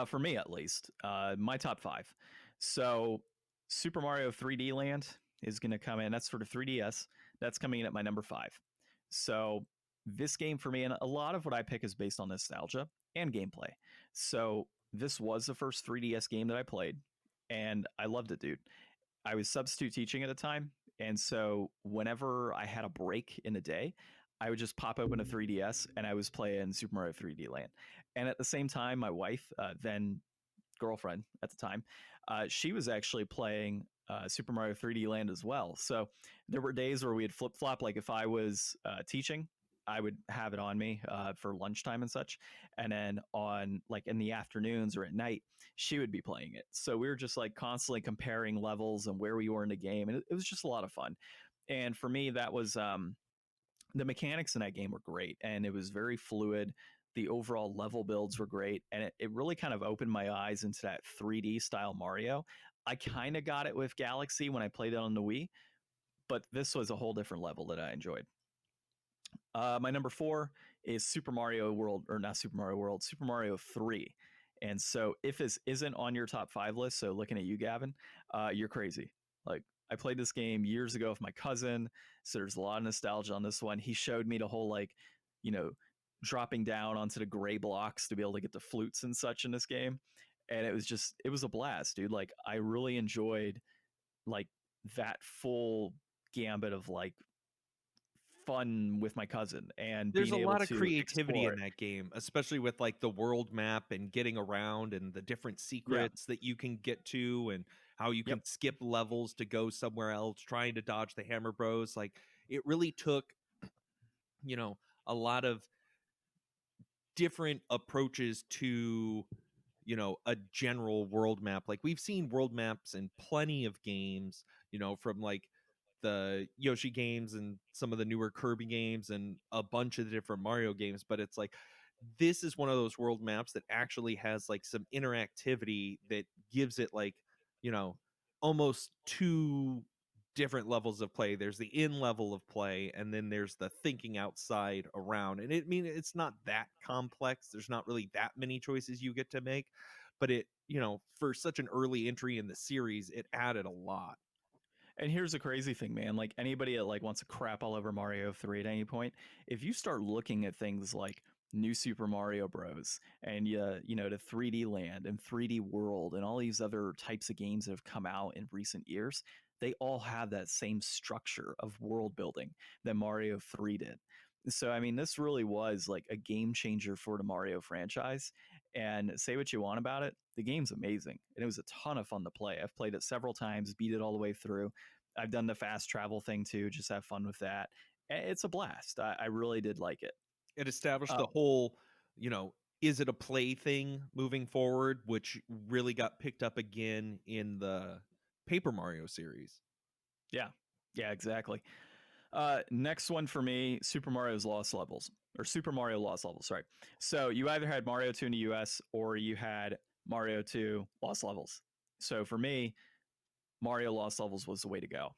S1: for me at least, my top 5. So, Super Mario 3D Land is going to come in. That's for the 3DS. That's coming in at my number 5. So, this game for me, and a lot of what I pick is based on nostalgia and gameplay. So, this was the first 3DS game that I played, and I loved it, dude. I was substitute teaching at the time, and so whenever I had a break in the day, I would just pop open a 3DS and I was playing Super Mario 3D Land. And at the same time, my wife then girlfriend at the time, she was actually playing Super Mario 3D Land as well. So there were days where we'd flip flop. Like if I was teaching, I would have it on me for lunchtime and such. And then on like in the afternoons or at night, she would be playing it. So we were just like constantly comparing levels and where we were in the game. And it was just a lot of fun. And for me, that was the mechanics in that game were great, and it was very fluid. The overall level builds were great, and it really kind of opened my eyes into that 3D style Mario. I kind of got it with Galaxy when I played it on the Wii, but this was a whole different level that I enjoyed. My number 4 is Super Mario World, or not Super Mario World, Super Mario 3. And so if this isn't on your top 5 list, so looking at you, Gavin, you're crazy. Like, I played this game years ago with my cousin, so there's a lot of nostalgia on this one. He showed me the whole, like, you know, dropping down onto the gray blocks to be able to get the flutes and such in this game. And it was a blast, dude. Like, I really enjoyed, like, that full gambit of, like, fun with my cousin and
S2: There's
S1: being
S2: a
S1: able
S2: lot of
S1: to
S2: creativity
S1: explore
S2: in
S1: it.
S2: that game, especially with like the world map and getting around and the different
S1: Yeah.
S2: secrets that you can get to and how you
S1: Yep.
S2: can skip levels to go somewhere else, trying to dodge the Hammer Bros. Like it really took, you know, a lot of different approaches to, a general world map. Like we've seen world maps in plenty of games, from like the Yoshi games and some of the newer Kirby games and a bunch of the different Mario games, but it's like this is one of those world maps that actually has like some interactivity that gives it like, you know, almost two different levels of play. There's the in level of play, and then there's the thinking outside around. And it's not that complex. There's not really that many choices you get to make, but for such an early entry in the series, it added a lot.
S1: And here's the crazy thing, man. Like anybody that like wants to crap all over Mario 3 at any point, if you start looking at things like New Super Mario Bros. And the 3D Land and 3D World and all these other types of games that have come out in recent years, they all have that same structure of world building that Mario 3 did. So I mean, this really was like a game changer for the Mario franchise. And say what you want about it, the game's amazing. And it was a ton of fun to play. I've played it several times, beat it all the way through. I've done the fast travel thing too, just have fun with that. It's a blast. I really did like it.
S2: It established
S1: Uh,
S2: the whole, you know, is it a play thing moving forward, which really got picked up again in the Paper Mario series.
S1: yeah, yeah, exactly. Next one for me, Super Mario's Lost Levels, or Super Mario Lost Levels. Sorry. So you either had Mario 2 in the US or you had Mario 2 Lost Levels. So for me, Mario Lost Levels was the way to go.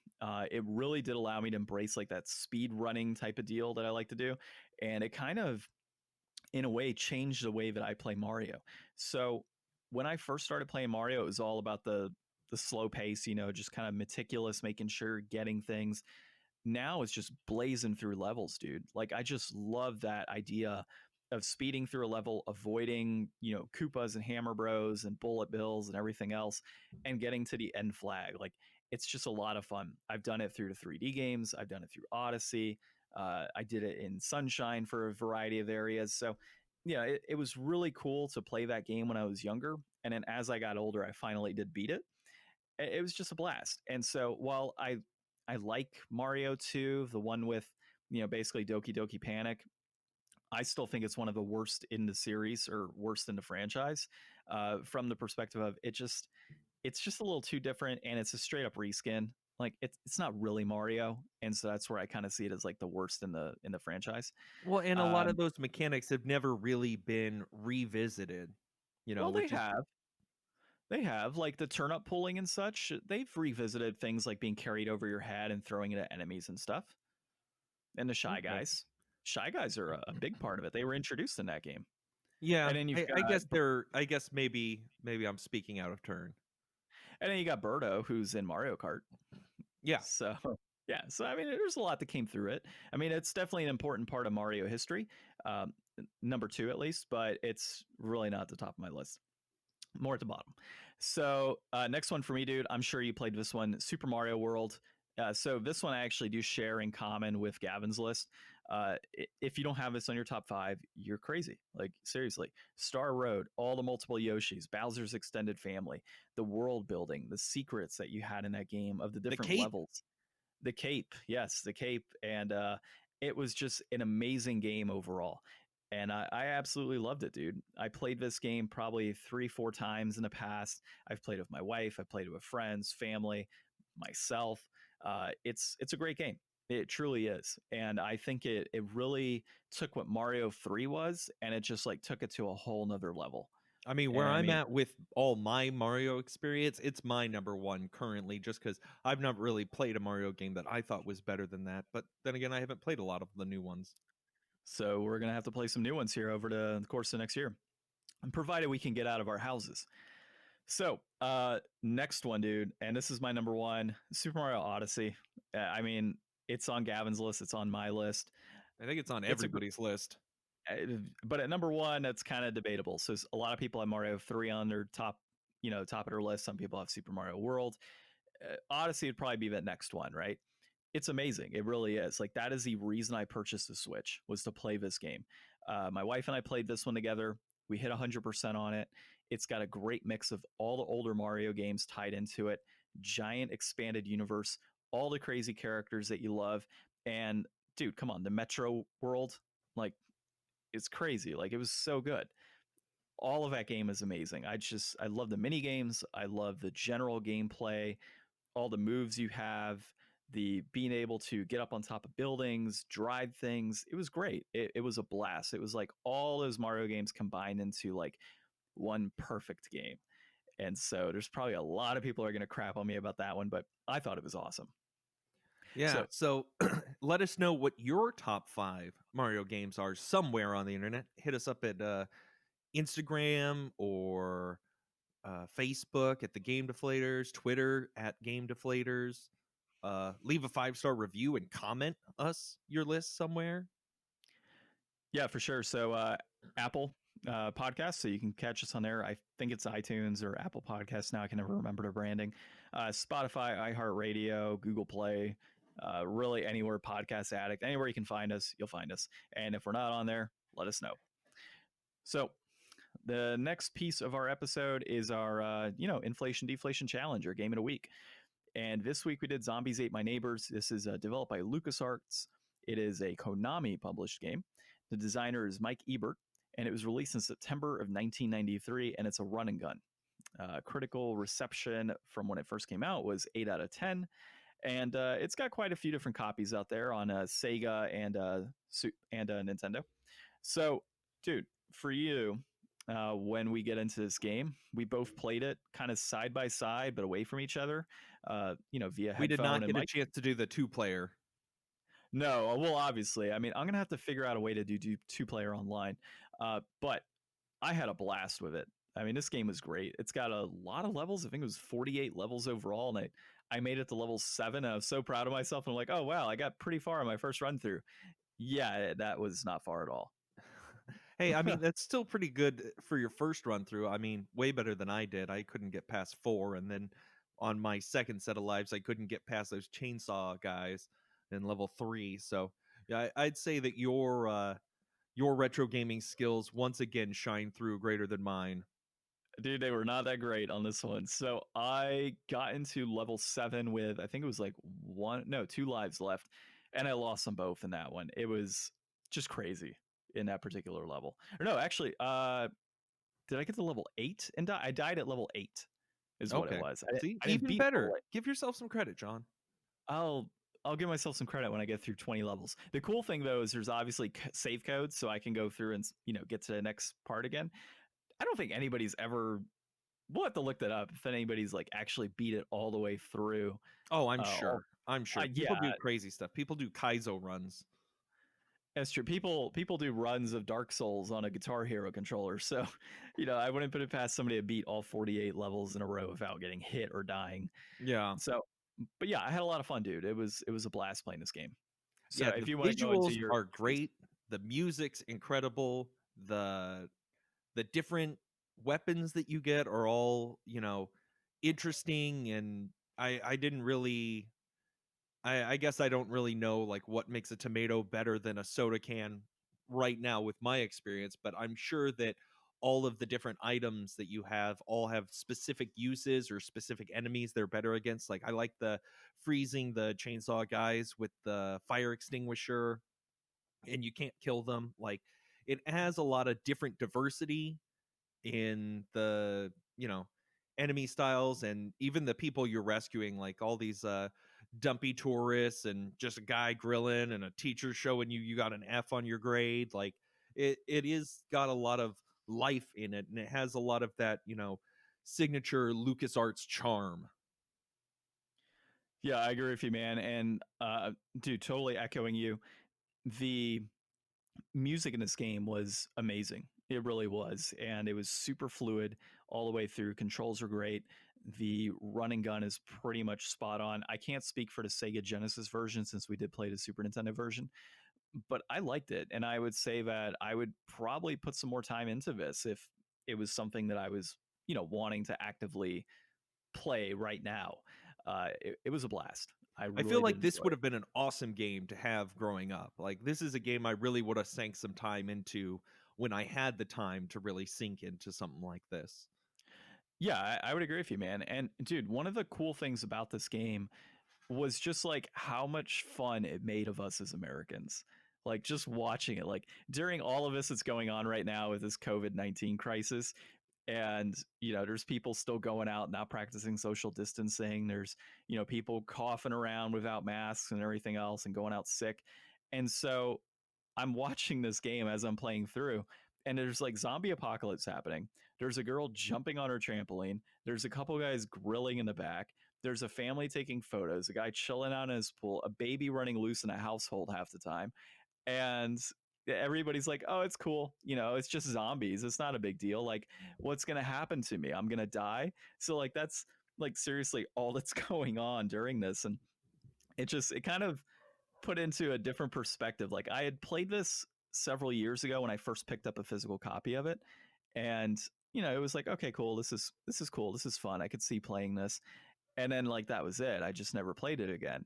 S1: It really did allow me to embrace like that speed running type of deal that I like to do, and it kind of, in a way, changed the way that I play Mario. So when I first started playing Mario, it was all about the slow pace, just kind of meticulous, making sure getting things. Now it's just blazing through levels, dude. Like I just love that idea of speeding through a level, avoiding, Koopas and Hammer Bros and Bullet Bills and everything else, and getting to the end flag. Like it's just a lot of fun. I've done it through the 3D games. I've done it through Odyssey. I did it in Sunshine for a variety of areas. So, yeah, it was really cool to play that game when I was younger. And then as I got older, I finally did beat it. It was just a blast. And so while I like Mario 2, the one with, basically Doki Doki Panic, I still think it's one of the worst in the series or worst in the franchise, from the perspective of it's just a little too different, and it's a straight up reskin. Like it's not really Mario, and so that's where I kind of see it as like the worst in the franchise.
S2: Well, and a lot of
S1: Um,
S2: those mechanics have never really been revisited,
S1: well,
S2: which is
S1: they have like the turnip pulling and such. They've revisited things like being carried over your head and throwing it at enemies and stuff. And the Shy
S2: okay.
S1: Guys, Shy Guys are a big part of it. They were introduced in that game.
S2: Yeah,
S1: And then you've
S2: I
S1: got
S2: guess maybe I'm speaking out of turn.
S1: and then you got Birdo, who's in Mario Kart.
S2: Yeah.
S1: So yeah, so I mean, there's a lot that came through it. I mean, it's definitely an important part of Mario history, um, number 2 at least, but it's really not at the top of my list. More at the bottom. So next one for me, dude. I'm sure you played this one, Super Mario World. So this one I actually do share in common with Gavin's list. If you don't have this on your top 5, you're crazy. Like, seriously. Star Road, all the multiple Yoshis, Bowser's Extended Family, the world building, the secrets that you had in that game of the
S2: The
S1: different
S2: cape.
S1: levels. The cape, yes, the cape. And it was just an amazing game overall. And I absolutely loved it, dude. I played this game probably 3-4 times in the past. I've played with my wife, I've played it with friends, family, myself. It's a great game. It truly is. And I think it really took what Mario 3 was and it just like took it to a whole nother level.
S2: I mean, where
S1: And I
S2: I'm
S1: mean,
S2: at with all my Mario experience, it's my number one currently, just because I've not really played a Mario game that I thought was better than that. But then again, I haven't played a lot of the new ones.
S1: so we're gonna have to play some new ones here over the course of next year, and provided we can get out of our houses. So, next one, dude, and this is my number one, Super Mario Odyssey. I mean, it's on Gavin's list, it's on my list.
S2: I think it's on
S1: It's a,
S2: everybody's list.
S1: but at number one, that's kind of debatable. So a lot of people have Mario 3 on their top, top of their list. Some people have Super Mario World. Odyssey would probably be the next one, right? It's amazing. It really is. Like, that is the reason I purchased the Switch, was to play this game. My wife and I played this one together. We hit 100% on it. It's got a great mix of all the older Mario games tied into it, giant expanded universe, all the crazy characters that you love. And dude, come on, the Metro world, like, it's crazy. Like, it was so good. All of that game is amazing. I love the mini games. I love the general gameplay, all the moves you have, the being able to get up on top of buildings, drive things. It was great. It was a blast. It was like all those Mario games combined into like one perfect game. And so there's probably a lot of people are going to crap on me about that one, but I thought it was awesome.
S2: Yeah.
S1: So
S2: So let us know what your top 5 Mario games are somewhere on the internet. Hit us up at Instagram or Facebook at the Game Deflators, Twitter at Game Deflators. Leave a 5-star review and comment us your list somewhere.
S1: yeah, for sure. So Apple podcast, so you can catch us on there. I think it's iTunes or Apple Podcasts now. I can never remember the branding. Spotify, iHeartRadio, Google Play, really anywhere Podcast Addict, anywhere you can find us, you'll find us. And if we're not on there, let us know. So the next piece of our episode is our inflation deflation challenge, or game of the week. And this week we did Zombies Ate My Neighbors. This is developed by LucasArts. It is a Konami published game. The designer is Mike Ebert, and it was released in September of 1993, and it's a run and gun. Critical reception from when it first came out was 8 out of 10, and it's got quite a few different copies out there on Sega and Nintendo. So, dude, for you, when we get into this game, we both played it kind of side by side, but away from each other, via
S2: We did
S1: headphone
S2: not
S1: and
S2: get a
S1: mic.
S2: chance to do the 2-player.
S1: No, well, obviously, I mean, I'm gonna have to figure out a way to do two-player online, but I had a blast with it. I mean, this game was great. It's got a lot of levels. I think it was 48 levels overall, and I made it to level 7. I was so proud of myself. And I'm like, oh wow, I got pretty far in my first run through. Yeah, that was not far at all.
S2: Hey, I mean, that's still pretty good for your first run through. I mean, way better than I did. I couldn't get past 4. And then on my second set of lives, I couldn't get past those chainsaw guys in level 3. So yeah, I'd say that your retro gaming skills once again shine through greater than mine.
S1: Dude, they were not that great on this one. So I got into level 7 with, I think it was like 2 lives left, and I lost them both in that one. It was just crazy in that particular level. Or no, actually, did I get to level 8 and die? I died at level 8 is what it
S2: Okay.
S1: was.
S2: See,
S1: I didn't
S2: even
S1: beat
S2: better.
S1: level 8.
S2: Give yourself some credit, John.
S1: I'll give myself some credit when I get through 20 levels. The cool thing though is there's obviously save codes, so I can go through and get to the next part again. I don't think anybody's ever. We'll have to look that up if anybody's like actually beat it all the way through.
S2: Oh, I'm sure. I'm sure. People
S1: Yeah,
S2: do crazy stuff. People do Kaizo runs.
S1: that's true. People do runs of Dark Souls on a Guitar Hero controller, so I wouldn't put it past somebody to beat all 48 levels in a row without getting hit or dying.
S2: Yeah.
S1: So, but yeah, I had a lot of fun, dude. It was a blast playing this game. So
S2: Yeah,
S1: if
S2: the
S1: you want to go into
S2: visuals
S1: your
S2: are great. The music's incredible. The different weapons that you get are all, interesting, and I didn't really I guess I don't really know like what makes a tomato better than a soda can right now with my experience, but I'm sure that all of the different items that you have all have specific uses or specific enemies they're better against. Like I like the freezing the chainsaw guys with the fire extinguisher and you can't kill them. Like it has a lot of different diversity in the, enemy styles and even the people you're rescuing, like all these dumpy tourists and just a guy grilling and a teacher showing you got an F on your grade. Like it is got a lot of life in it and it has a lot of that, signature LucasArts charm.
S1: Yeah, I agree with you, man. And dude, totally echoing you. The music in this game was amazing. It really was. And it was super fluid all the way through. Controls were great. The run and gun is pretty much spot on. I can't speak for the Sega Genesis version since we did play the Super Nintendo version, but I liked it. And I would say that I would probably put some more time into this if it was something that I was, wanting to actively play right now. It was a blast. I
S2: I feel
S1: really did
S2: like this
S1: enjoy
S2: would
S1: it.
S2: have been an awesome game to have growing up. Like this is a game I really would have sank some time into when I had the time to really sink into something like this.
S1: Yeah, I would agree with you, man. And dude, one of the cool things about this game was just like how much fun it made of us as Americans. Like just watching it, like during all of this that's going on right now with this COVID-19 crisis, and there's people still going out not practicing social distancing. There's people coughing around without masks and everything else and going out sick. And so I'm watching this game as I'm playing through, and there's like zombie apocalypse happening. There's a girl jumping on her trampoline. There's a couple guys grilling in the back. There's a family taking photos, a guy chilling out in his pool, a baby running loose in a household half the time. And everybody's like, oh, it's cool. It's just zombies. It's not a big deal. Like, what's going to happen to me? I'm going to die. So, like, that's like seriously all that's going on during this. And it kind of put into a different perspective. Like I had played this several years ago when I first picked up a physical copy of it, and it was like, okay, cool. This is cool. This is fun. I could see playing this, and then like that was it. I just never played it again.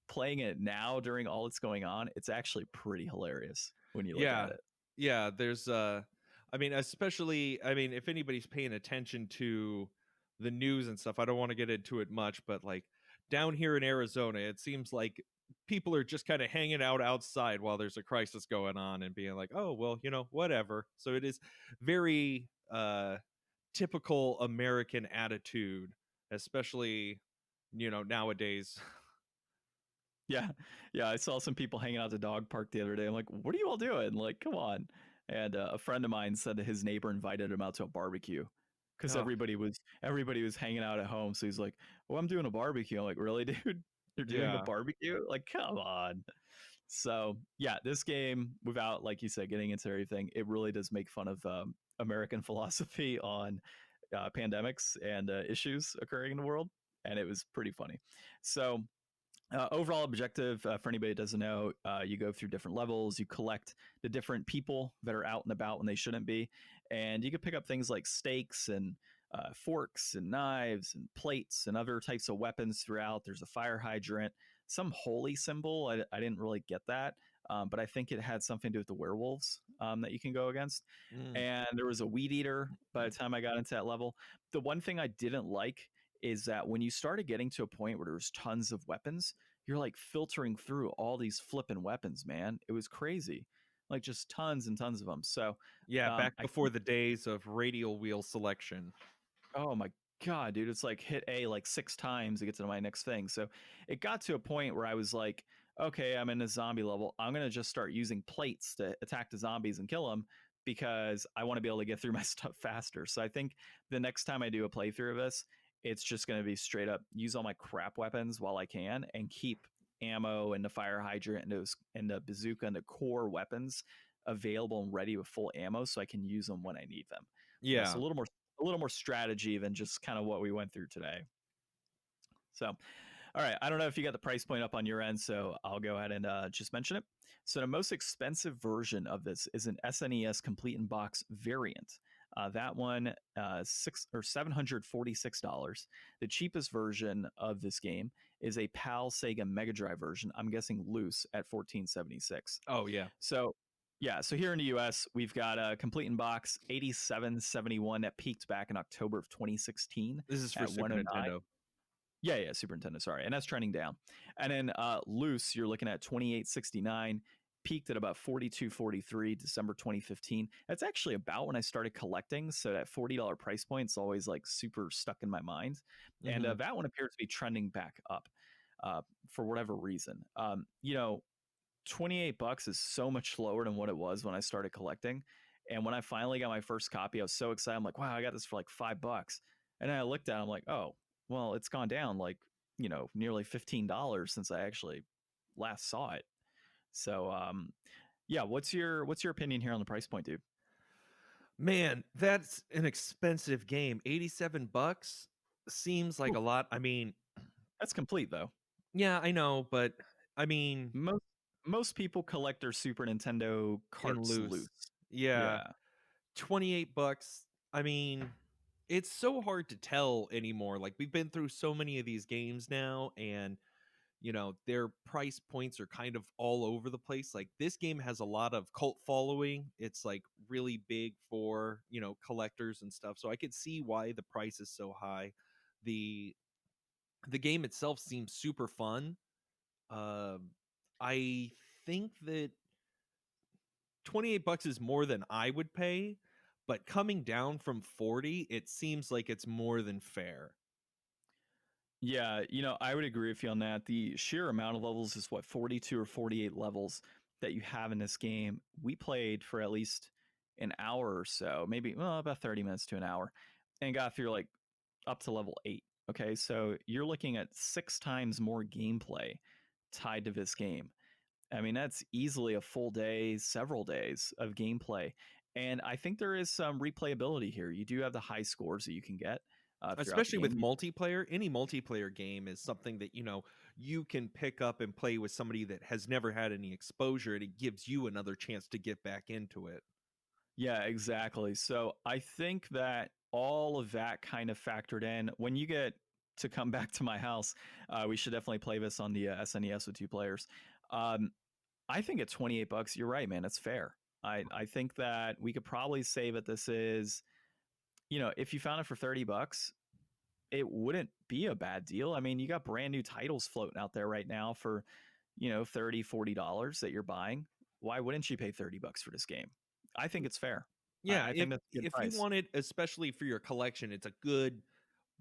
S1: Playing it now during all that's going on, it's actually pretty hilarious when you look
S2: Yeah.
S1: at it.
S2: Yeah, there's I mean, especially I mean, if anybody's paying attention to the news and stuff, I don't want to get into it much, but like down here in Arizona, it seems like people are just kind of hanging out outside while there's a crisis going on and being like, "Oh, well, whatever." So it is very typical American attitude, especially nowadays.
S1: Yeah, yeah. I saw some people hanging out at the dog park the other day. I'm like, what are you all doing? Like, come on. And a friend of mine said that his neighbor invited him out to a barbecue because
S2: Oh,
S1: everybody was hanging out at home. So he's like, "Oh, I'm doing a barbecue." I'm like, "Really, dude? You're doing a
S2: yeah.
S1: barbecue? Like, come on." So yeah, this game, without like you said, getting into everything, it really does make fun of American philosophy on pandemics and issues occurring in the world, and it was pretty funny. So overall objective, for anybody that doesn't know, you go through different levels, you collect the different people that are out and about when they shouldn't be, and you can pick up things like stakes and forks and knives and plates and other types of weapons throughout. There's a fire hydrant, some holy symbol. I didn't really get that, but I think it had something to do with the werewolves that you can go against.
S2: Mm.
S1: And there was a weed eater by the time I got into that level. The one thing I didn't like is that when you started getting to a point where there was tons of weapons, you're like filtering through all these flipping weapons, man. It was crazy, like just tons and tons of them. So,
S2: Yeah, back
S1: I
S2: before the days of radial wheel selection.
S1: oh my god, dude, it's like hit A like 6 times to get to my next thing. So it got to a point where I was like, okay, I'm in a zombie level. I'm gonna just start using plates to attack the zombies and kill them because I want to be able to get through my stuff faster. So I think the next time I do a playthrough of this, it's just gonna be straight up use all my crap weapons while I can and keep ammo and the fire hydrant and those and the bazooka and the core weapons available and ready with full ammo so I can use them when I need them. So
S2: Yeah.
S1: a little more strategy than just kind of what we went through today. So, all right, I don't know if you got the price point up on your end, so I'll go ahead and just mention it. So the most expensive version of this is an SNES Complete in Box variant. That one, $600 or $746. The cheapest version of this game is a PAL Sega Mega Drive version. I'm guessing loose at 1476.
S2: Oh yeah,
S1: So yeah, so here in the US, we've got a complete in box 8771 that peaked back in October of 2016
S2: this is for
S1: at
S2: Super
S1: 109.
S2: Nintendo.
S1: Yeah, Super Nintendo, sorry. And that's trending down. And then loose, you're looking at 2869, peaked at about 4243 December 2015. That's actually about when I started collecting, so that $40 price point is always like super stuck in my mind. And
S2: Mm-hmm.
S1: that one appears to be trending back up for whatever reason. 28 bucks is so much lower than what it was when I started collecting. And when I finally got my first copy, I was so excited. I'm like, wow, I got this for like $5. And then I looked at it, I'm like, oh, well, it's gone down like, nearly $15 since I actually last saw it. So, yeah, what's your opinion here on the price point, dude?
S2: Man, that's an expensive game. $87 seems like
S1: Ooh,
S2: a lot. I mean,
S1: that's complete though.
S2: yeah, I know, but I mean,
S1: Most people collect their Super Nintendo
S2: in
S1: carts
S2: loose.
S1: loose.
S2: Yeah,
S1: Yeah.
S2: $28. I mean, it's so hard to tell anymore. Like we've been through so many of these games now, and their price points are kind of all over the place. Like this game has a lot of cult following. It's like really big for collectors and stuff, so I could see why the price is so high. The the game itself seems super fun. I think that $28 is more than I would pay, but coming down from 40, it seems like it's more than fair.
S1: Yeah, I would agree with you on that. The sheer amount of levels is what, 42 or 48 levels that you have in this game. We played for at least an hour or so, maybe about 30 minutes to an hour, and got through like up to level 8. Okay, so you're looking at 6 times more gameplay tied to this game. I mean, that's easily a full day, several days of gameplay. And I think there is some replayability here. You do have the high scores that you can get throughout the
S2: Especially with
S1: game.
S2: multiplayer, any multiplayer game is something that you can pick up and play with somebody that has never had any exposure, and it gives you another chance to get back into it.
S1: Yeah, exactly. So I think that all of that kind of factored in. When you get to come back to my house, we should definitely play this on the SNES with 2 players. Um, I think at 28 bucks, you're right, man. It's fair. I think that we could probably say that this is, if you found it for 30 bucks, it wouldn't be a bad deal. I mean, you got brand new titles floating out there right now for, 30, $40 that you're buying. Why wouldn't you pay 30 bucks for this game? I think it's fair.
S2: Yeah,
S1: I
S2: if
S1: think that's a good
S2: if you
S1: price.
S2: want it, especially for your collection, it's a good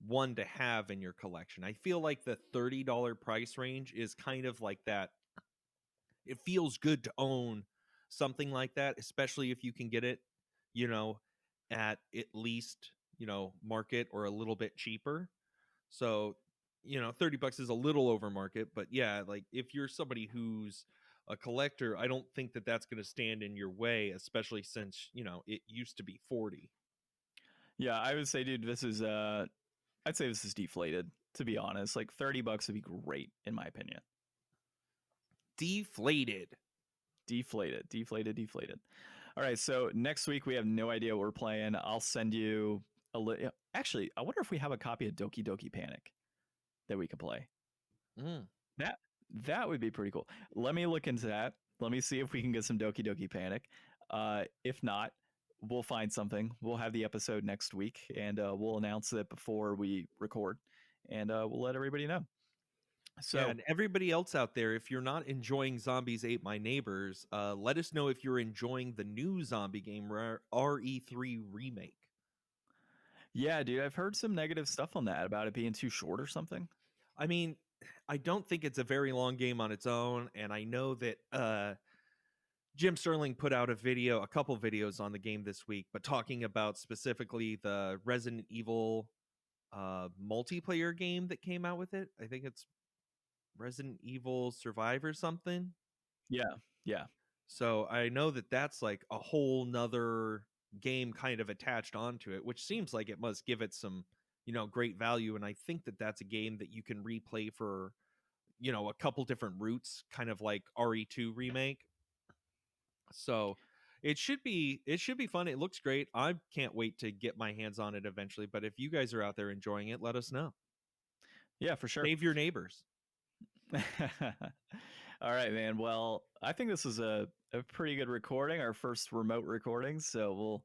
S2: one to have in your collection. I feel like the $30 price range is kind of like that. It feels good to own something like that, especially if you can get it, you know, at least, market or a little bit cheaper. So, $30 is a little over market, but yeah, like if you're somebody who's a collector, I don't think that that's going to stand in your way, especially since, it used to be 40.
S1: Yeah, I would say, dude, I'd say this is deflated, to be honest. Like 30 bucks would be great, in my opinion.
S2: Deflated.
S1: Deflated. All right, so next week we have no idea what we're playing. I'll send you actually, I wonder if we have a copy of Doki Doki Panic that we could play.
S2: Mm.
S1: That that would be pretty cool. Let me look into that. Let me see if we can get some Doki Doki Panic. If not, we'll find something. We'll have the episode next week, and we'll announce it before we record, and we'll let everybody know.
S2: Yeah,
S1: So
S2: and everybody else out there, if you're not enjoying Zombies Ate My Neighbors, let us know if you're enjoying the new zombie game, RE3 Remake.
S1: yeah, dude, I've heard some negative stuff on that about it being too short or something.
S2: I mean, I don't think it's a very long game on its own, and I know that Jim Sterling put out a couple videos on the game this week, but talking about specifically the Resident Evil multiplayer game that came out with it. I think it's Resident Evil Survivor something.
S1: Yeah, yeah.
S2: So I know that that's like a whole nother game kind of attached onto it, which seems like it must give it some, great value. And I think that that's a game that you can replay for, a couple different routes, kind of like RE2 Remake. So it should be fun. It looks great. I can't wait to get my hands on it eventually. But if you guys are out there enjoying it, let us know.
S1: Yeah, for sure.
S2: Save your neighbors.
S1: All right, man. Well, I think this is a pretty good recording, our first remote recording. So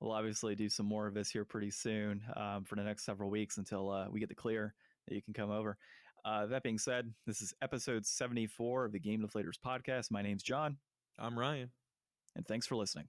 S1: we'll obviously do some more of this here pretty soon for the next several weeks until we get the clear that you can come over. That being said, this is episode 74 of the Game Deflators Podcast. My name's John.
S2: I'm Ryan.
S1: And thanks for listening.